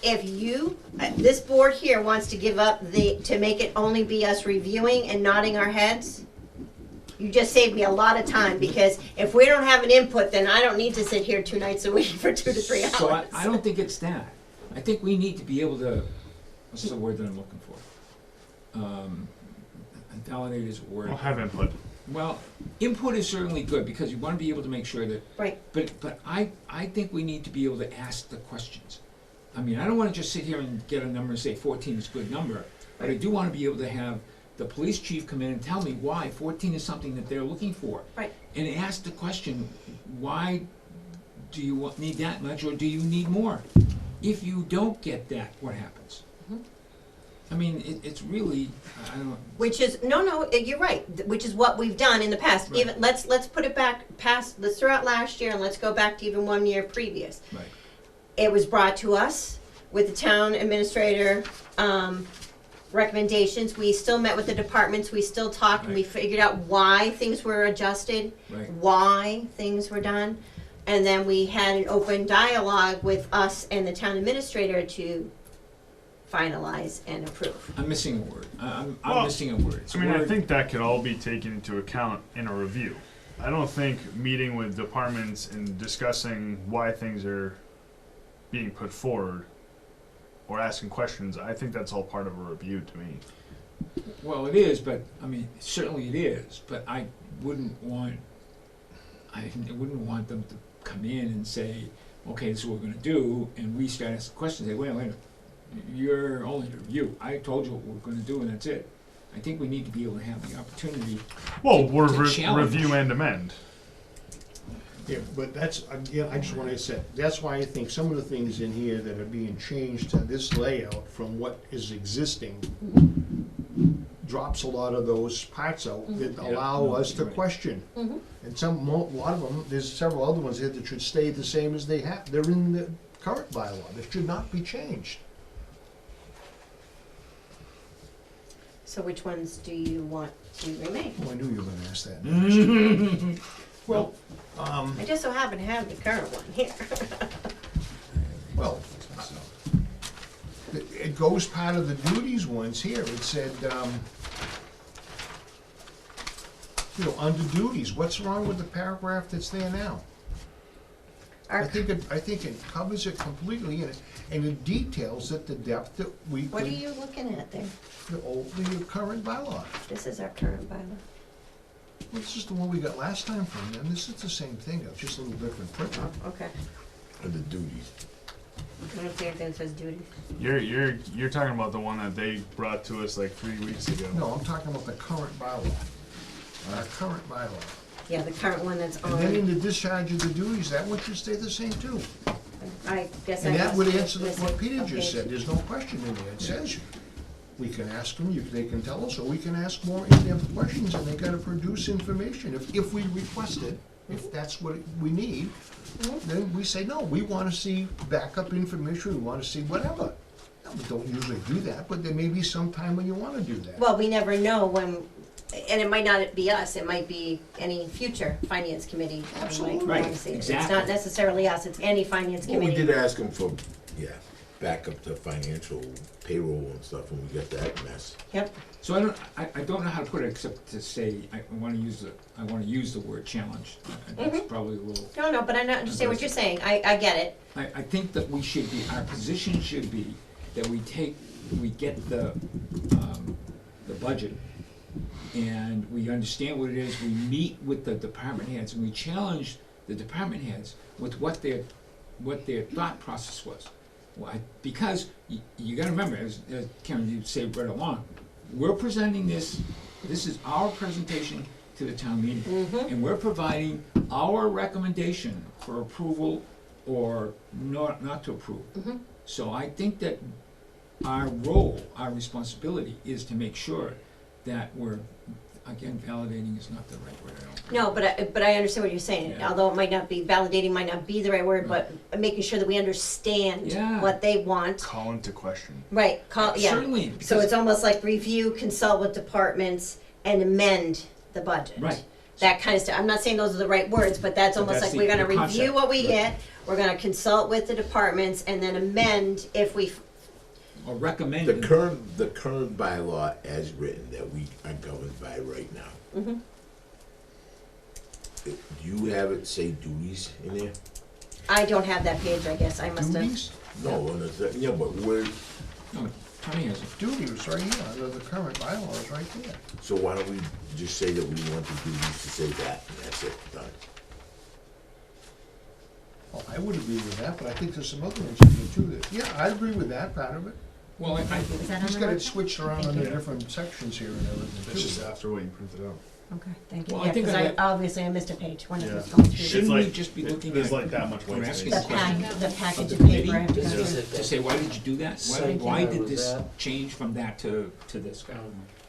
If you, this board here wants to give up to make it only be us reviewing and nodding our heads, you just saved me a lot of time, because if we don't have an input, then I don't need to sit here 2 nights a week for 2 to 3 hours. So I don't think it's that. I think we need to be able to, what's the word that I'm looking for? Validate is a word. I'll have input. Well, input is certainly good, because you wanna be able to make sure that, Right, but I think we need to be able to ask the questions. I mean, I don't wanna just sit here and get a number and say 14 is a good number, but I do wanna be able to have the police chief come in and tell me why 14 is something that they're looking for. right. And ask the question, why do you need that much, or do you need more? If you don't get that, what happens? Mhm. I mean, it's really, I don't know. Which is, no, you're right, which is what we've done in the past. Right. Even, let's put it back past, let's throw out last year and let's go back to even 1 year previous. Right. It was brought to us with the town administrator, recommendations. We still met with the departments, we still talked, and we Right. figured out why things were adjusted, Right. why things were done. And then we had an open dialogue with us and the town administrator to finalize and approve. I'm missing a word. I'm Well, missing a word. It's a I mean, I word- think that could all be taken into account in a review. I don't think meeting with departments and discussing why things are being put forward or asking questions, I think that's all part of a review to me. Well, it is, but, I mean, certainly it is, but I wouldn't want them to come in and say, okay, this is what we're gonna do, and we start asking questions, say, wait a minute, you're only to review, I told you what we're gonna do and that's it. I think we need to be able to have the opportunity, Well, To- we're to challenge. review and amend. Yeah, but that's, again, I just wanna say, that's why I think some of the things in here that are being changed to this layout from what is existing drops a lot of those parts out that Yeah, allow no, us to you're right. question. Mhm. And a lot of them, there's several other ones here that should stay the same as they have, they're in the current bylaw, that should not be changed. So which ones do you want to remain? Oh, I knew you were gonna ask that next. Well, I just so happen to have the current one here. well, it goes part of the duties ones here, it said, you know, under duties, what's wrong with the paragraph that's there now? I Our, think it covers it completely, and it details it to depth that we what are could, you looking at there? the current bylaw. This is our current bylaw. Well, this is the one we got last time from them, this is the same thing, it's just a little different print. Oh, okay. Under duties. I don't see anything that says duties. You're talking about the one that they brought to us like 3 weeks ago. No, I'm talking about the current bylaw, our current bylaw. Yeah, the current one that's And then in on, the discharge of the duties, that one should stay the same too. I guess I And that must would be answer missing what Peter a just page. said, there's no question in there, it says, we can ask them, they can tell us, or we can ask more in-depth questions, and they gotta produce information, if we request it, if that's what we need, then we say, no, we wanna see backup information, we wanna see whatever. No, we don't usually do that, but there may be some time when you wanna do that. Well, we never know when, and it might not be us, it might be any future finance committee. who might Absolutely. wanna Right, see it. It's exactly. not necessarily us, it's any finance Well, we committee. did ask them for, yeah, backup to financial payroll and stuff, and we got that mess. Yep, So I don't know how to put it except to say, I wanna use the word challenge. That's probably a little, no, but I understand what you're saying, I get it. I think that we should be, our position should be that we get the budget, and we understand what it is, we meet with the department heads, and we challenge the department heads with what their thought process was. Why? Because you gotta remember, as Karen, you say right along, we're presenting this is our presentation to the town meeting. And we're providing our recommendation for approval or not to approve. So I think that our role, our responsibility is to make sure that we're, again, validating is not the right word, I don't think. No, but I understand what you're saying, Yeah. although it might not be, validating might not be the right word, but making sure that we understand Yeah. what they want. Call into question. Right, yeah. Certainly, So because- it's almost like review, consult with departments, and amend the budget. Right. That kind of stuff. I'm not saying those are the right words, but that's But almost that's like we're gonna the review concept, what we right. get, we're gonna consult with the departments, and then amend if we, Or recommend. The current bylaw as written that we are governed by right now. Do you have it say duties in there? I don't have that page, I guess, I must have. Duties, No, yeah, but where, No, Tommy has it. duties, right here, under the current bylaw is right there. so why don't we just say that we want the duties to say that, and that's it, done. Well, I would agree with that, but I think there's some other ones in there too that, yeah, I agree with that part of it. Well, I, Is that on He's the got it website? switched around Thank under you. different sections here and everything That's just too. after what you printed out. Okay, thank you. Well, I Yeah, think because I I, got- obviously I missed a page when it Yeah. was going through. Shouldn't we like- just be looking there's at- like that much we're white asking space. The question. the package the of paper committee? I have to go This through. is it. To say, why did you do that? Why Second, did was this that- change from that to this?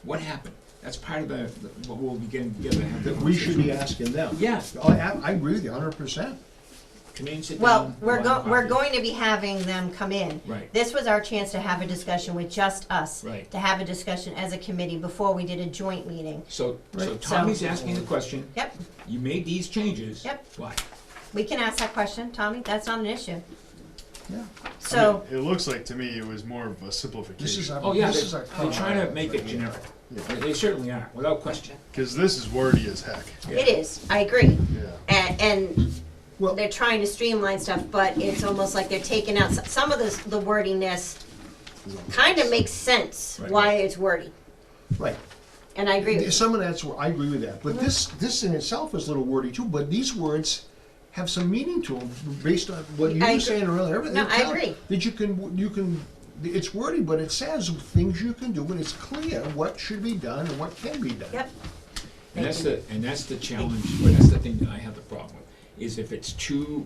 What happened? That's part of what we'll be getting together and have the That we should be conversation. asking them. Yeah, Oh, I agree with you 100%. come in, sit Well, down. we're have a we're coffee. going to be having them come in. Right. This was our chance to have a discussion with just us. Right. To have a discussion as a committee before we did a joint meeting. So Right. Tommy's asking the question, Yep, you made these changes. Yep. Why? we can ask that question, Tommy, that's not an issue. Yeah. So, I mean, it looks like to me it was more of a simplification. This is our, Oh, yeah, this is our they're current trying to bylaw make right it here. generic. Yeah. They certainly are, without question. Because this is wordy as heck. it is, I agree. Yeah. And Well, they're trying to streamline stuff, but it's almost like they're taking out, some of the wordiness kind of makes sense Right. why it's wordy. right. And I agree with you. Some of that's, I agree with that, but this in itself is a little wordy too, but these words have some meaning to them based on what you I were agree. saying earlier. Everything. No, I agree. That you can, it's wordy, but it says things you can do, and it's clear what should be done and what can be done. Yep. And Thank you. that's the challenge, but that's the thing that I have the problem with. is if it's too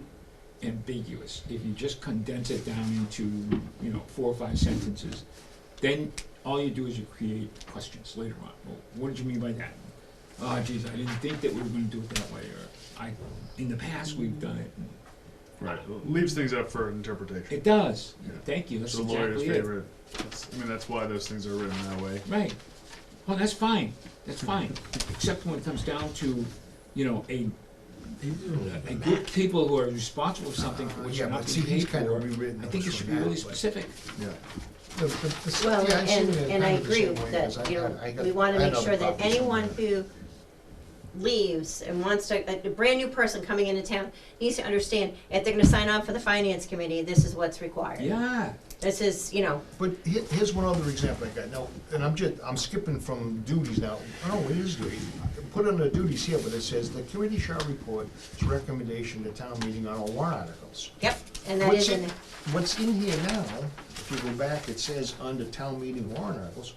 ambiguous, if you just condense it down into, 4 or 5 sentences, then all you do is you create questions later on. Well, what did you mean by that? Oh, geez, I didn't think that we were gonna do it that way, or in the past, we've done it. Right, leaves things up for interpretation. It does. Yeah. Thank you, that's It's the lawyer's exactly it. favorite. That's why those things are written that way. Right. Well, that's fine, except when it comes down to, a group of people who are responsible for something for which Yeah, you're not but see, being he's paid kind for. of rewritten I think it those should from be really that, but- specific. Yeah. Well, Yeah, I see and, it and I kind of the agree same way, that, 'cause I got- we wanna I had make sure other that copies anyone somewhere. who leaves and wants to, a brand new person coming into town needs to understand, if they're gonna sign on for the finance committee, this is what's required. Yeah, This is, But here's one other example I got, now, and I'm skipping from duties now, oh, it is duty. Put on the duties here, but it says, the committee shall report its recommendation to town meeting on all warrant articles. yep, and that What's is in in- there. What's in here now, if you go back, it says under town meeting warrant articles,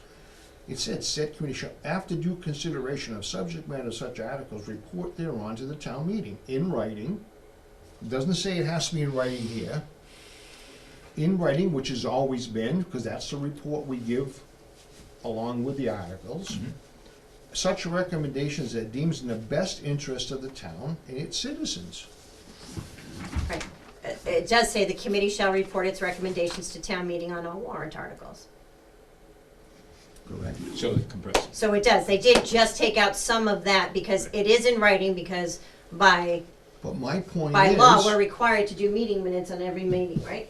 it said, said committee shall, after due consideration of subject matter of such articles, report thereon to the town meeting, in writing. It doesn't say it has to be in writing here. In writing, which has always been, because that's the report we give along with the articles. Such recommendations that deems in the best interest of the town and its citizens. Right. It does say the committee shall report its recommendations to town meeting on all warrant articles. Correct. so it compresses. So it does, they did just take out some of that because it is in writing, because by But my point is. by law, we're required to do meeting minutes on every meeting, right?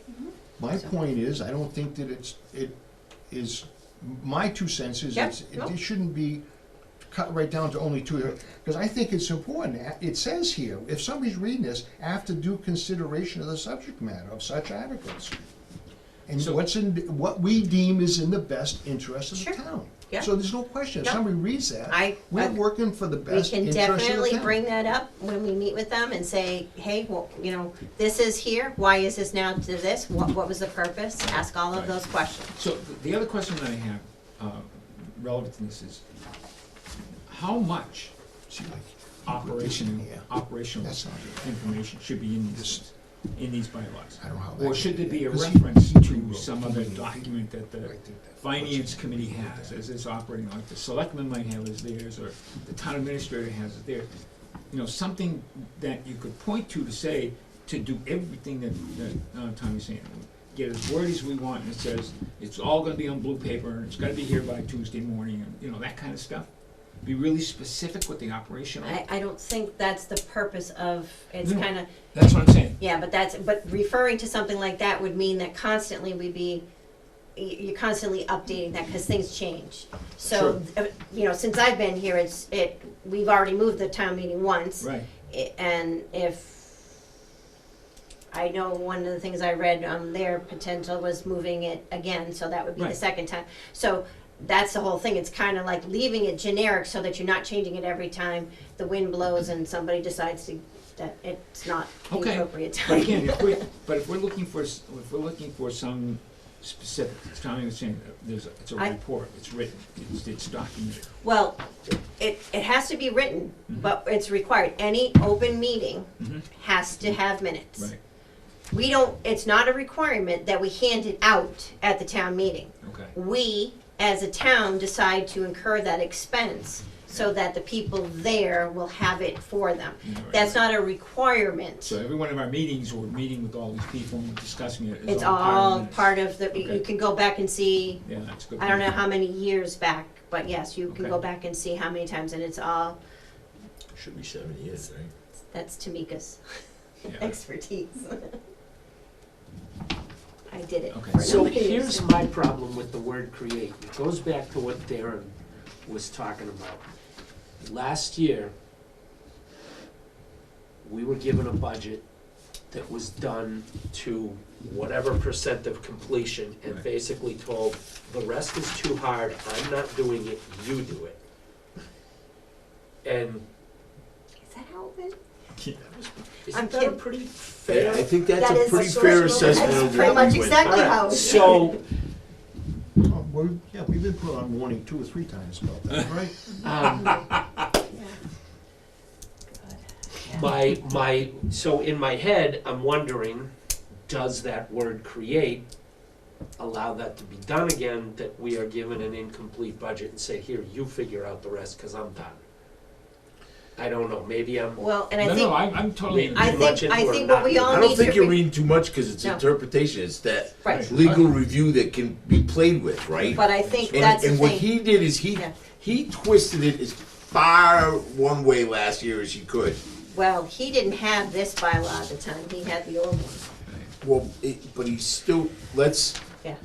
My point is, I don't think that it is, my 2 cents is, Yep, no. it shouldn't be cut right down to only 2, because I think it's important. It says here, if somebody's reading this, after due consideration of the subject matter of such articles. And So- what we deem is in the best interest of the Sure. town. Yeah. So there's no question, if No. somebody reads that, we're I working for the we best can interest of the town. definitely bring that up when we meet with them and say, hey, well, this is here, why is this now to this? What was the purpose? Ask all of Right. those questions. So the other question that I have, relevant to this is, how much See, like, operational Yeah. information That's not- should be in these bylaws? I don't know how that. Or should there be a because reference he to wrote some too other many document that the I think that- finance committee has as it's operating, like the selectmen might have as theirs, or the town administrator has as theirs? Something that you could point to say, to do everything that Tommy's saying. Get as wordy as we want, and it says, it's all gonna be on blue paper, and it's gotta be here by Tuesday morning, and, that kind of stuff. Be really specific with the operational. I don't think that's the purpose of, it's No. kind of, That's what I'm saying. yeah, but referring to something like that would mean that constantly you're constantly updating that, because things change. So, since I've been here, we've already moved the town meeting once. Right. And I know one of the things I read on their potential was moving it again, so that would be the Right. second time. So that's the whole thing, it's kind of like leaving it generic so that you're not changing it every time the wind blows and somebody decides that it's not the Okay. appropriate But time. again, if we're looking for some specific, as Tommy was saying, it's a I- report, it's written, it's documented. Well, it has to be written, Mhm. but it's required. Any open meeting Mhm. has to have minutes. Right, It's not a requirement that we hand it out at the town meeting. okay. We, as a town, decide to incur that expense so that the people there will have it for them. Yeah, right, That's right. not a requirement. So every one of our meetings, we're meeting with all these people and discussing it. It's all all part part of the, Okay. you can go back and see, of it. Yeah, that's good. I don't know how many years back, but yes, you can Okay. go back and see how many times, and it's all, Should be 7 years, right? that's Tamika's Yeah. expertise. I did it. Okay. for So nobody else. here's my problem with the word create. It goes back to what Darren was talking about. Last year, we were given a budget that was done to whatever percent of completion and Right. basically told, the rest is too hard, I'm not doing it, you do it. And Is that how it went? Yeah. I'm isn't that a kidding. pretty Yeah, fair? I think that's That a is pretty a fair social- assessment that's of pretty what much we went. exactly All how right, it so, Yeah, we've been put on warning 2 or 3 times about that, right? um, So in my head, I'm wondering, does that word create allow that to be done again, that we are given an incomplete budget and say, here, you figure out the rest, cause I'm done? I don't know, maybe I'm, Well, and I No, think, no, I'm totally. Too I much think, into I it or think what not. we all I need don't think to you're re- reading too much, because it's No. interpretation, it's that Right. legal review that can be played with, right? But I think And, that's the and what thing. he did is Yeah. he twisted it as far one way last year as he could. Well, he didn't have this bylaw at the time, he had the old one. Well, but he's still, Yeah.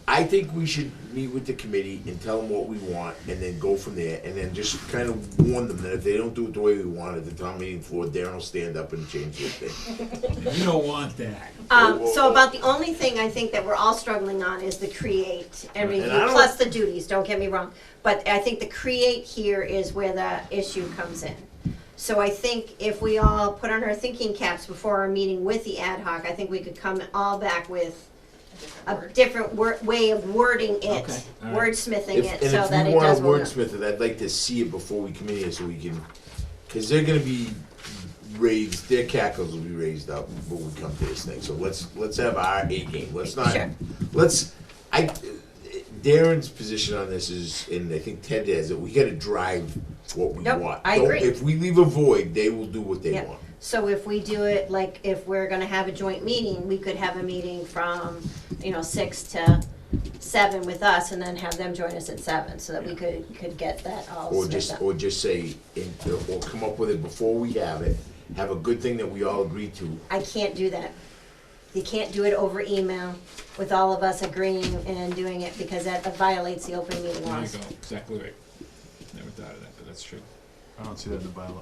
I think we should meet with the committee and tell them what we want, and then go from there, and then just kind of warn them that if they don't do it the way we want at the town meeting floor, Darren will stand up and change their thing. You don't want that. So about the only thing I think that we're all struggling on is the create and Right. review, And I don't- plus the duties, don't get me wrong. But I think the create here is where the issue comes in. So I think if we all put on our thinking caps before our meeting with the ad hoc, I think we could come all back with a different way of wording it, Okay, all right. wordsmithing If, it, and so if that we it want does to work. wordsmith it, I'd like to see it before we come in here, so we can, because they're gonna be raised, their cackles will be raised up when we come to this thing. So let's have our A game. Let's not. Sure. Darren's position on this is, and I think Ted has it. We got to drive what we Nope, want. I agree. If we leave a void, they will do what they Yep. want. So if we do it, like, if we're gonna have a joint meeting, we could have a meeting from, 6 to 7 with us, and then have them join us at 7, so that we could get that all Or set just, up. or just say, or come up with it before we have it. Have a good thing that we all agree to. I can't do that. You can't do it over email with all of us agreeing and doing it, because that violates the open meeting There you laws. go, exactly right. Never thought of that, but that's true. I don't see that in the bylaw.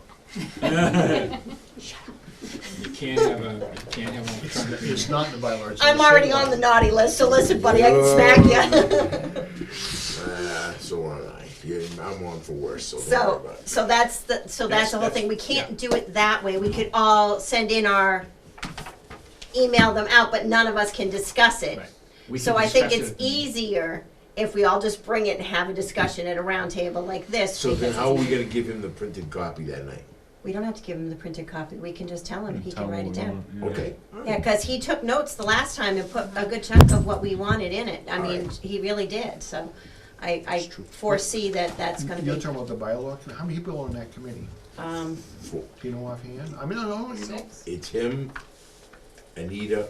You can't have a, Trump meeting. It's not in the bylaw. it's in I'm the already state on law. the naughty list, so listen, buddy, I can smack you. So am I. I'm on for worse, so don't worry So, about it. so that's the whole thing. We can't do it that way. We could all send in our, email them out, but none of us can discuss it. Right. We So can I think discuss it's it. easier if we all just bring it and have a discussion at a round table like this. So then because how are we it's- gonna give him the printed copy that night? We don't have to give him the printed copy. We can just tell him. He Tell can write them it what we down. want, yeah. Okay. Yeah, because he took notes the last time and put a good chunk of what we wanted in it. I mean, he really did. So I It's true. foresee that that's gonna You're be, talking about the bylaw, how many people are on that committee? um, Do you know offhand? I mean, I don't know, you know. 6? It's him, Anita,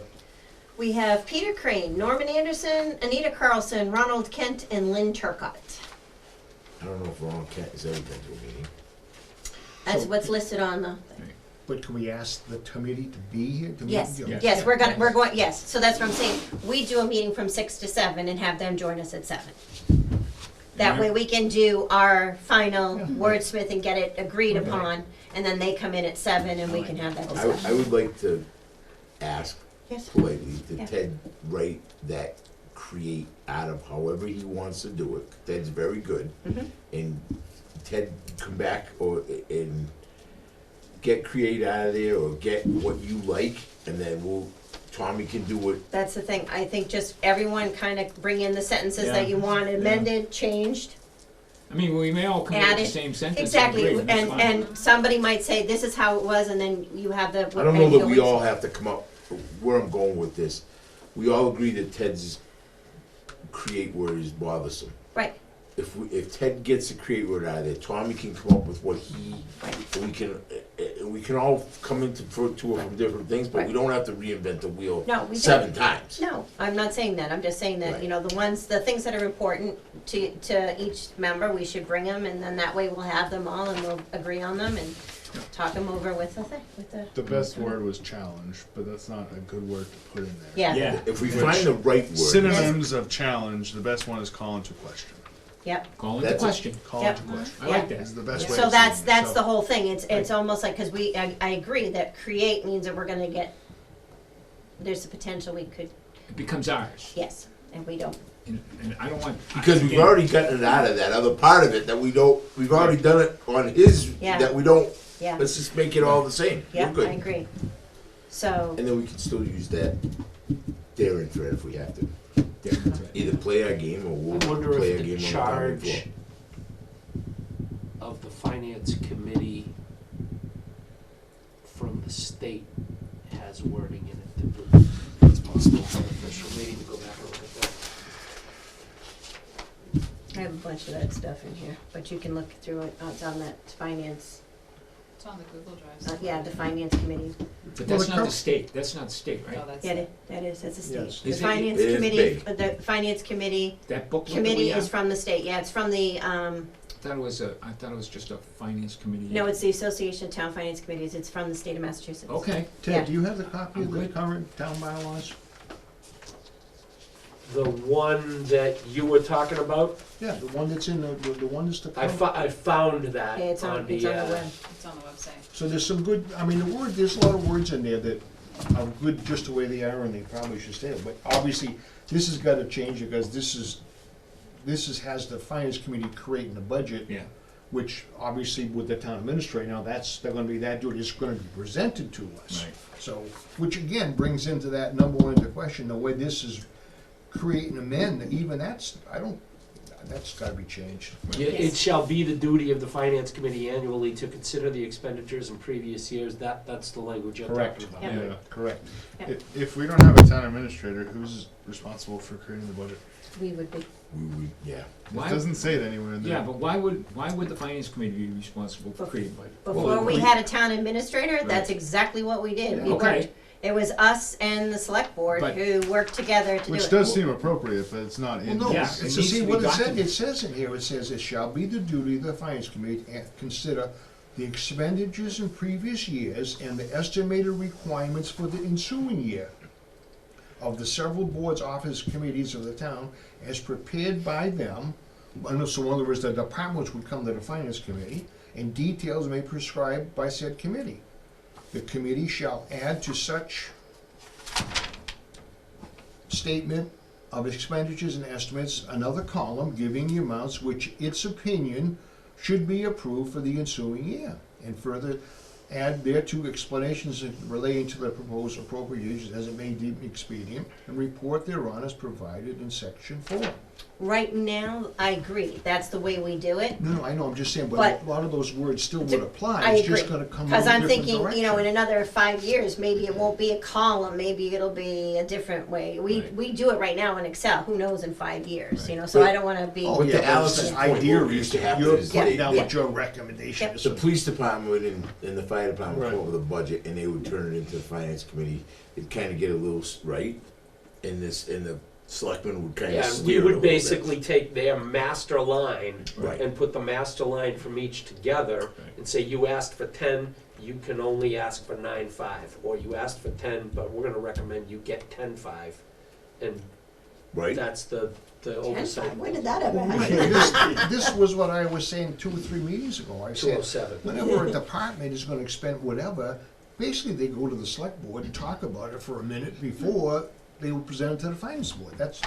we have Peter Crane, Norman Anderson, Anita Carlson, Ronald Kent, and Lynn Turcott. I don't know if Ron Kent has ever been to a meeting. That's So- what's listed on the. But can we ask the committee to be here? to meet? Yes, You know, yes, we're going, yes, so that's what I'm saying. We do a meeting from 6 to 7 and have them join us at 7. That way we can do our final wordsmith and get it agreed Right. upon, and then they come in at 7 and we can have that discussion. I would like to ask Yes, politely Yeah. that Ted write that create out of however he wants to do it. Ted's very good. Mhm. And Ted come back and get create out of there, or get what you like, and then Tommy can do it. that's the thing. I think just everyone kind of bring in the sentences that you want amended, changed. I mean, we may all come up with the Added- same sentence. and Exactly, agree, that's fine. and somebody might say, this is how it was, and then you have the. I don't know that we and all have to come up, where I'm going with this. We all agree that Ted's create word is bothersome. Right, If Ted gets the create word out of there, Tommy can come up with what he, we can all come into to it from different things, but we Right. don't have to reinvent the wheel No, we 7 times. no, I'm not saying that, I'm just saying that, Right. the things that are important to each member, we should bring them, and then that way we'll have them all and we'll agree on them and talk them over with the thing, with the. The best word was challenge, but that's not a good word to put in there. Yeah, Yeah. If we Which- find the right word. Synonyms of challenge, the best one is call into question. yep. Call it the That's it. question. Call Yep. into question I like that. is the best way So to that's, say it. that's So- the whole thing, it's almost like, cause I agree that create means that we're gonna get, there's a potential we could, It becomes ours. yes, and we don't. And I don't want. Because we've again, already gotten it out of that other part of it that we don't, we've already done it on his, Yeah. that we don't, Yeah, let's just make it all the same. We're yeah, good. I agree. So, And then we can still use that Darren thread if we have to. Yeah, that's right. Either play our game, or we'll I wonder play a if the game on the town meeting floor. charge of the finance committee from state has wording in it that would That's possible. be beneficial. We need to go back and look at that. I have a bunch of that stuff in here, but you can look through it, it's on that finance, It's on the Google Drive. yeah, the finance committee. But Well, that's the not the cur- state, that's not the state, Oh, right? that's. Yeah, that is, that's a state. Yes. The Is it- finance it is committee, big. the finance committee, That booklet that we committee have? is from the state, yeah, it's from the, I thought it was just a finance committee. no, it's the Association of Town Finance Committees, it's from the state of Massachusetts. Okay, Yeah. Ted, do you have the copy I'm of the good. current town bylaws? The one that you were talking about, Yeah, the one that's in the one that's the I current. found that Yeah, it's on on the the, web. It's on the website. So there's some good, I mean, there's a lot of words in there that are good just the way they are, and they probably should stay, but obviously, this has gotta change, because has the finance committee creating the budget, yeah. which obviously with the town administrator, now they're gonna be that duty, it's gonna be presented to us. Right. So, which again brings into that number one into question, the way this is creating amend, even that's gotta be changed. It shall be the duty of the finance committee annually to consider the expenditures in previous years. That's the language you're Correct. talking about. Yeah. Yeah. Correct. If we don't have a town administrator, who's responsible for creating the budget? We would be, Yeah. It Why- doesn't say it anywhere in there. Yeah, but why would the finance committee be responsible for creating budget? before we had a town administrator, that's exactly what we did. Yeah. We Okay. worked, it was us and the select board But- who worked together to do it. Which does seem appropriate, but it's not Well, in. no, Yeah, it's it to needs see to be what it says, documented. it says in here, it says, it shall be the duty of the finance committee to consider the expenditures in previous years and the estimated requirements for the ensuing year of the several boards, office, committees of the town as prepared by them. And so in other words, the departments would come to the finance committee, and details may be prescribed by said committee. The committee shall add to such statement of expenditures and estimates another column giving the amounts which its opinion should be approved for the ensuing year, and further add thereto explanations relating to the proposed appropriations as it may deem expedient, and report thereon as provided in section 4. Right now, I agree, that's the way we do it. No, I know, I'm just saying, but But- a lot of those words still would apply, I it's just agree, gonna come out Cause a I'm different thinking, direction. you know, in another 5 years, maybe it won't be a column, maybe it'll be a different way. Right. We do it right now in Excel, who knows in 5 years, Right. you know, so But- I don't wanna be. Oh, But yeah, to but Alice's the point, idea what we used to happen you're is putting they- down they- what your recommendation is. The so- police department and the fire department would come Right. up with a budget, and they would turn it into the finance committee. It'd kinda get a little, right? And the selectmen would kinda Yeah, steer we it a would little bit. basically take their master line Right. and put the master line from each together Right. and say, you asked for 10, you can only ask for 9.5, or you asked for 10, but we're gonna recommend you get 10.5. And Right? that's the oversight. When did that ever Well, happen? this was what I was saying 2 or 3 meetings ago. I said, 207. whenever a department is gonna expend whatever, basically they go to the select board and talk about it for a minute before they will present it to the finance board. That's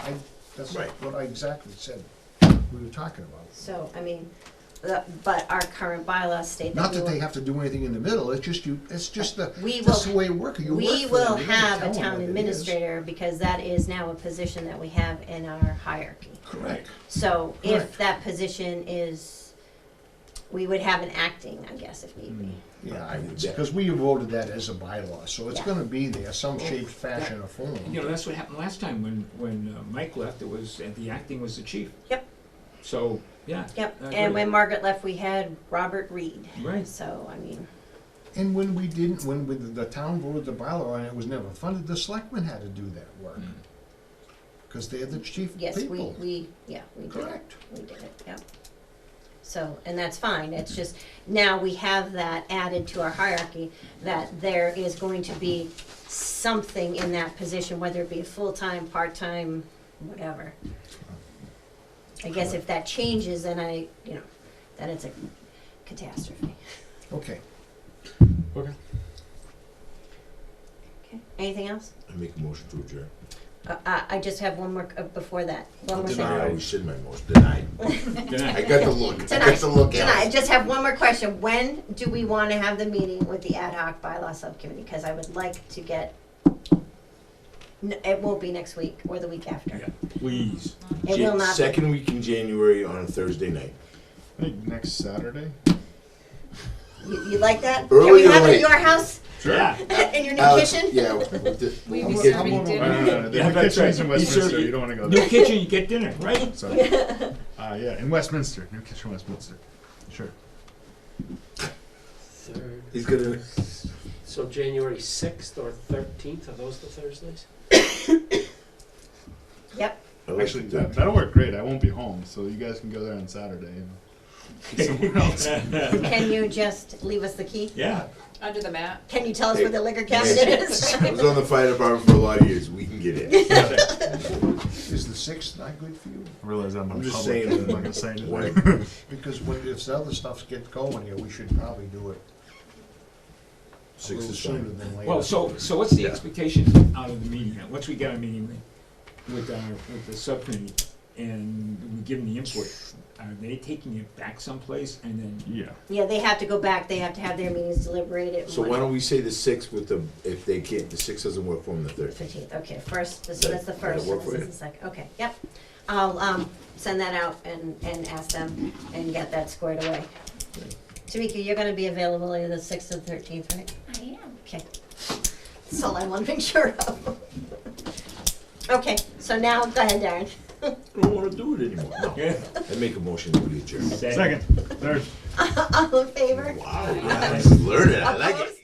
Right. what I exactly said we were talking about. So, I mean, but our current bylaws state that Not we that will. they have to do anything in the middle, it's just We that's will- the way it works. You work We for will them. You don't have tell a them town what it is. administrator, because that is now a position that we have in our hierarchy. Correct. So if Correct. that position is, we would have an acting, I guess, if need be. Yeah, because we voted that as a bylaw, so it's Yeah. gonna be there, some shape, fashion, or form. You know, that's what happened last time when Mike left, it was, the acting was the chief. Yep. So, yeah. Yep, I and agree. when Margaret left, we had Robert Reed. Right. So, I mean, And when the town voted the bylaw and it was never funded, the selectmen had to do that work. Mm. Because they're the chief yes, people. we did it. Correct. We did it, yep. So, and that's fine, it's just, now we have that added to our hierarchy, that there is going to be something in that position, whether it be full-time, part-time, whatever. I guess if that changes, then then it's a catastrophe. Okay. Okay. Okay, anything else? I make a motion to adjourn. I just have one more, before that, one more I thing. always said my motion, denied. Good I night. got the look, I Tonight, got the look, Tonight, I Alice. just have one more question. When do we want to have the meeting with the ad hoc bylaw subcommittee? Because I would like to get, it won't be next week or the week after. Yeah, please. It will not be. Second week in January on a Thursday night. I think next Saturday. You like that? Can Early we or have it at late? your house? Sure. Yeah. In your new Alex, kitchen? Yeah. We we be get- serving I'm dinner. No, Yeah, the that's kitchen's right. in You serve- Westminster. You don't want to go New there. kitchen, you get dinner, right? So, yeah, in Westminster, new kitchen, Westminster. Sure. Third. He's gonna. So January 6th or 13th, are those the Thursdays? Yep. I like Actually, that. that'll work great. I won't be home, so you guys can go there on Saturday. Get somewhere else. Can you just leave us the key? Yeah. Under the mat. Can you tell us Hey, where the liquor cabinet is? I was on the fire department for a lot of years. We can get in. Is the 6th not good for you? I realize I'm I'm in just public. saying, I'm not gonna say anything. What? Because when, if the other stuff gets going here, we should probably do it a 6 little is sooner fine. than later. Well, so what's the Yeah. expectation out of the meeting? Once we get our meeting with the subcommittee and we give them the input, are they taking it back someplace and then? Yeah. Yeah, they have to go back, they have to have their meetings deliberated. So why don't we say the 6th with the, if they can't, the 6th doesn't work for them, the 13th. 15th, okay, first, so that's the first, That'll and work this for is the second, okay, yep. I'll, send that out and ask them and get that squared away. Tamika, you're gonna be available either the 6th or 13th, right? I am. Okay. That's all I wanna make sure of. Okay, so now, go ahead, Darren. I don't wanna do it anymore. No. Yeah. I make a motion to adjourn. Second, third. All in favor? Wow, this is learning. I like it. Opposed?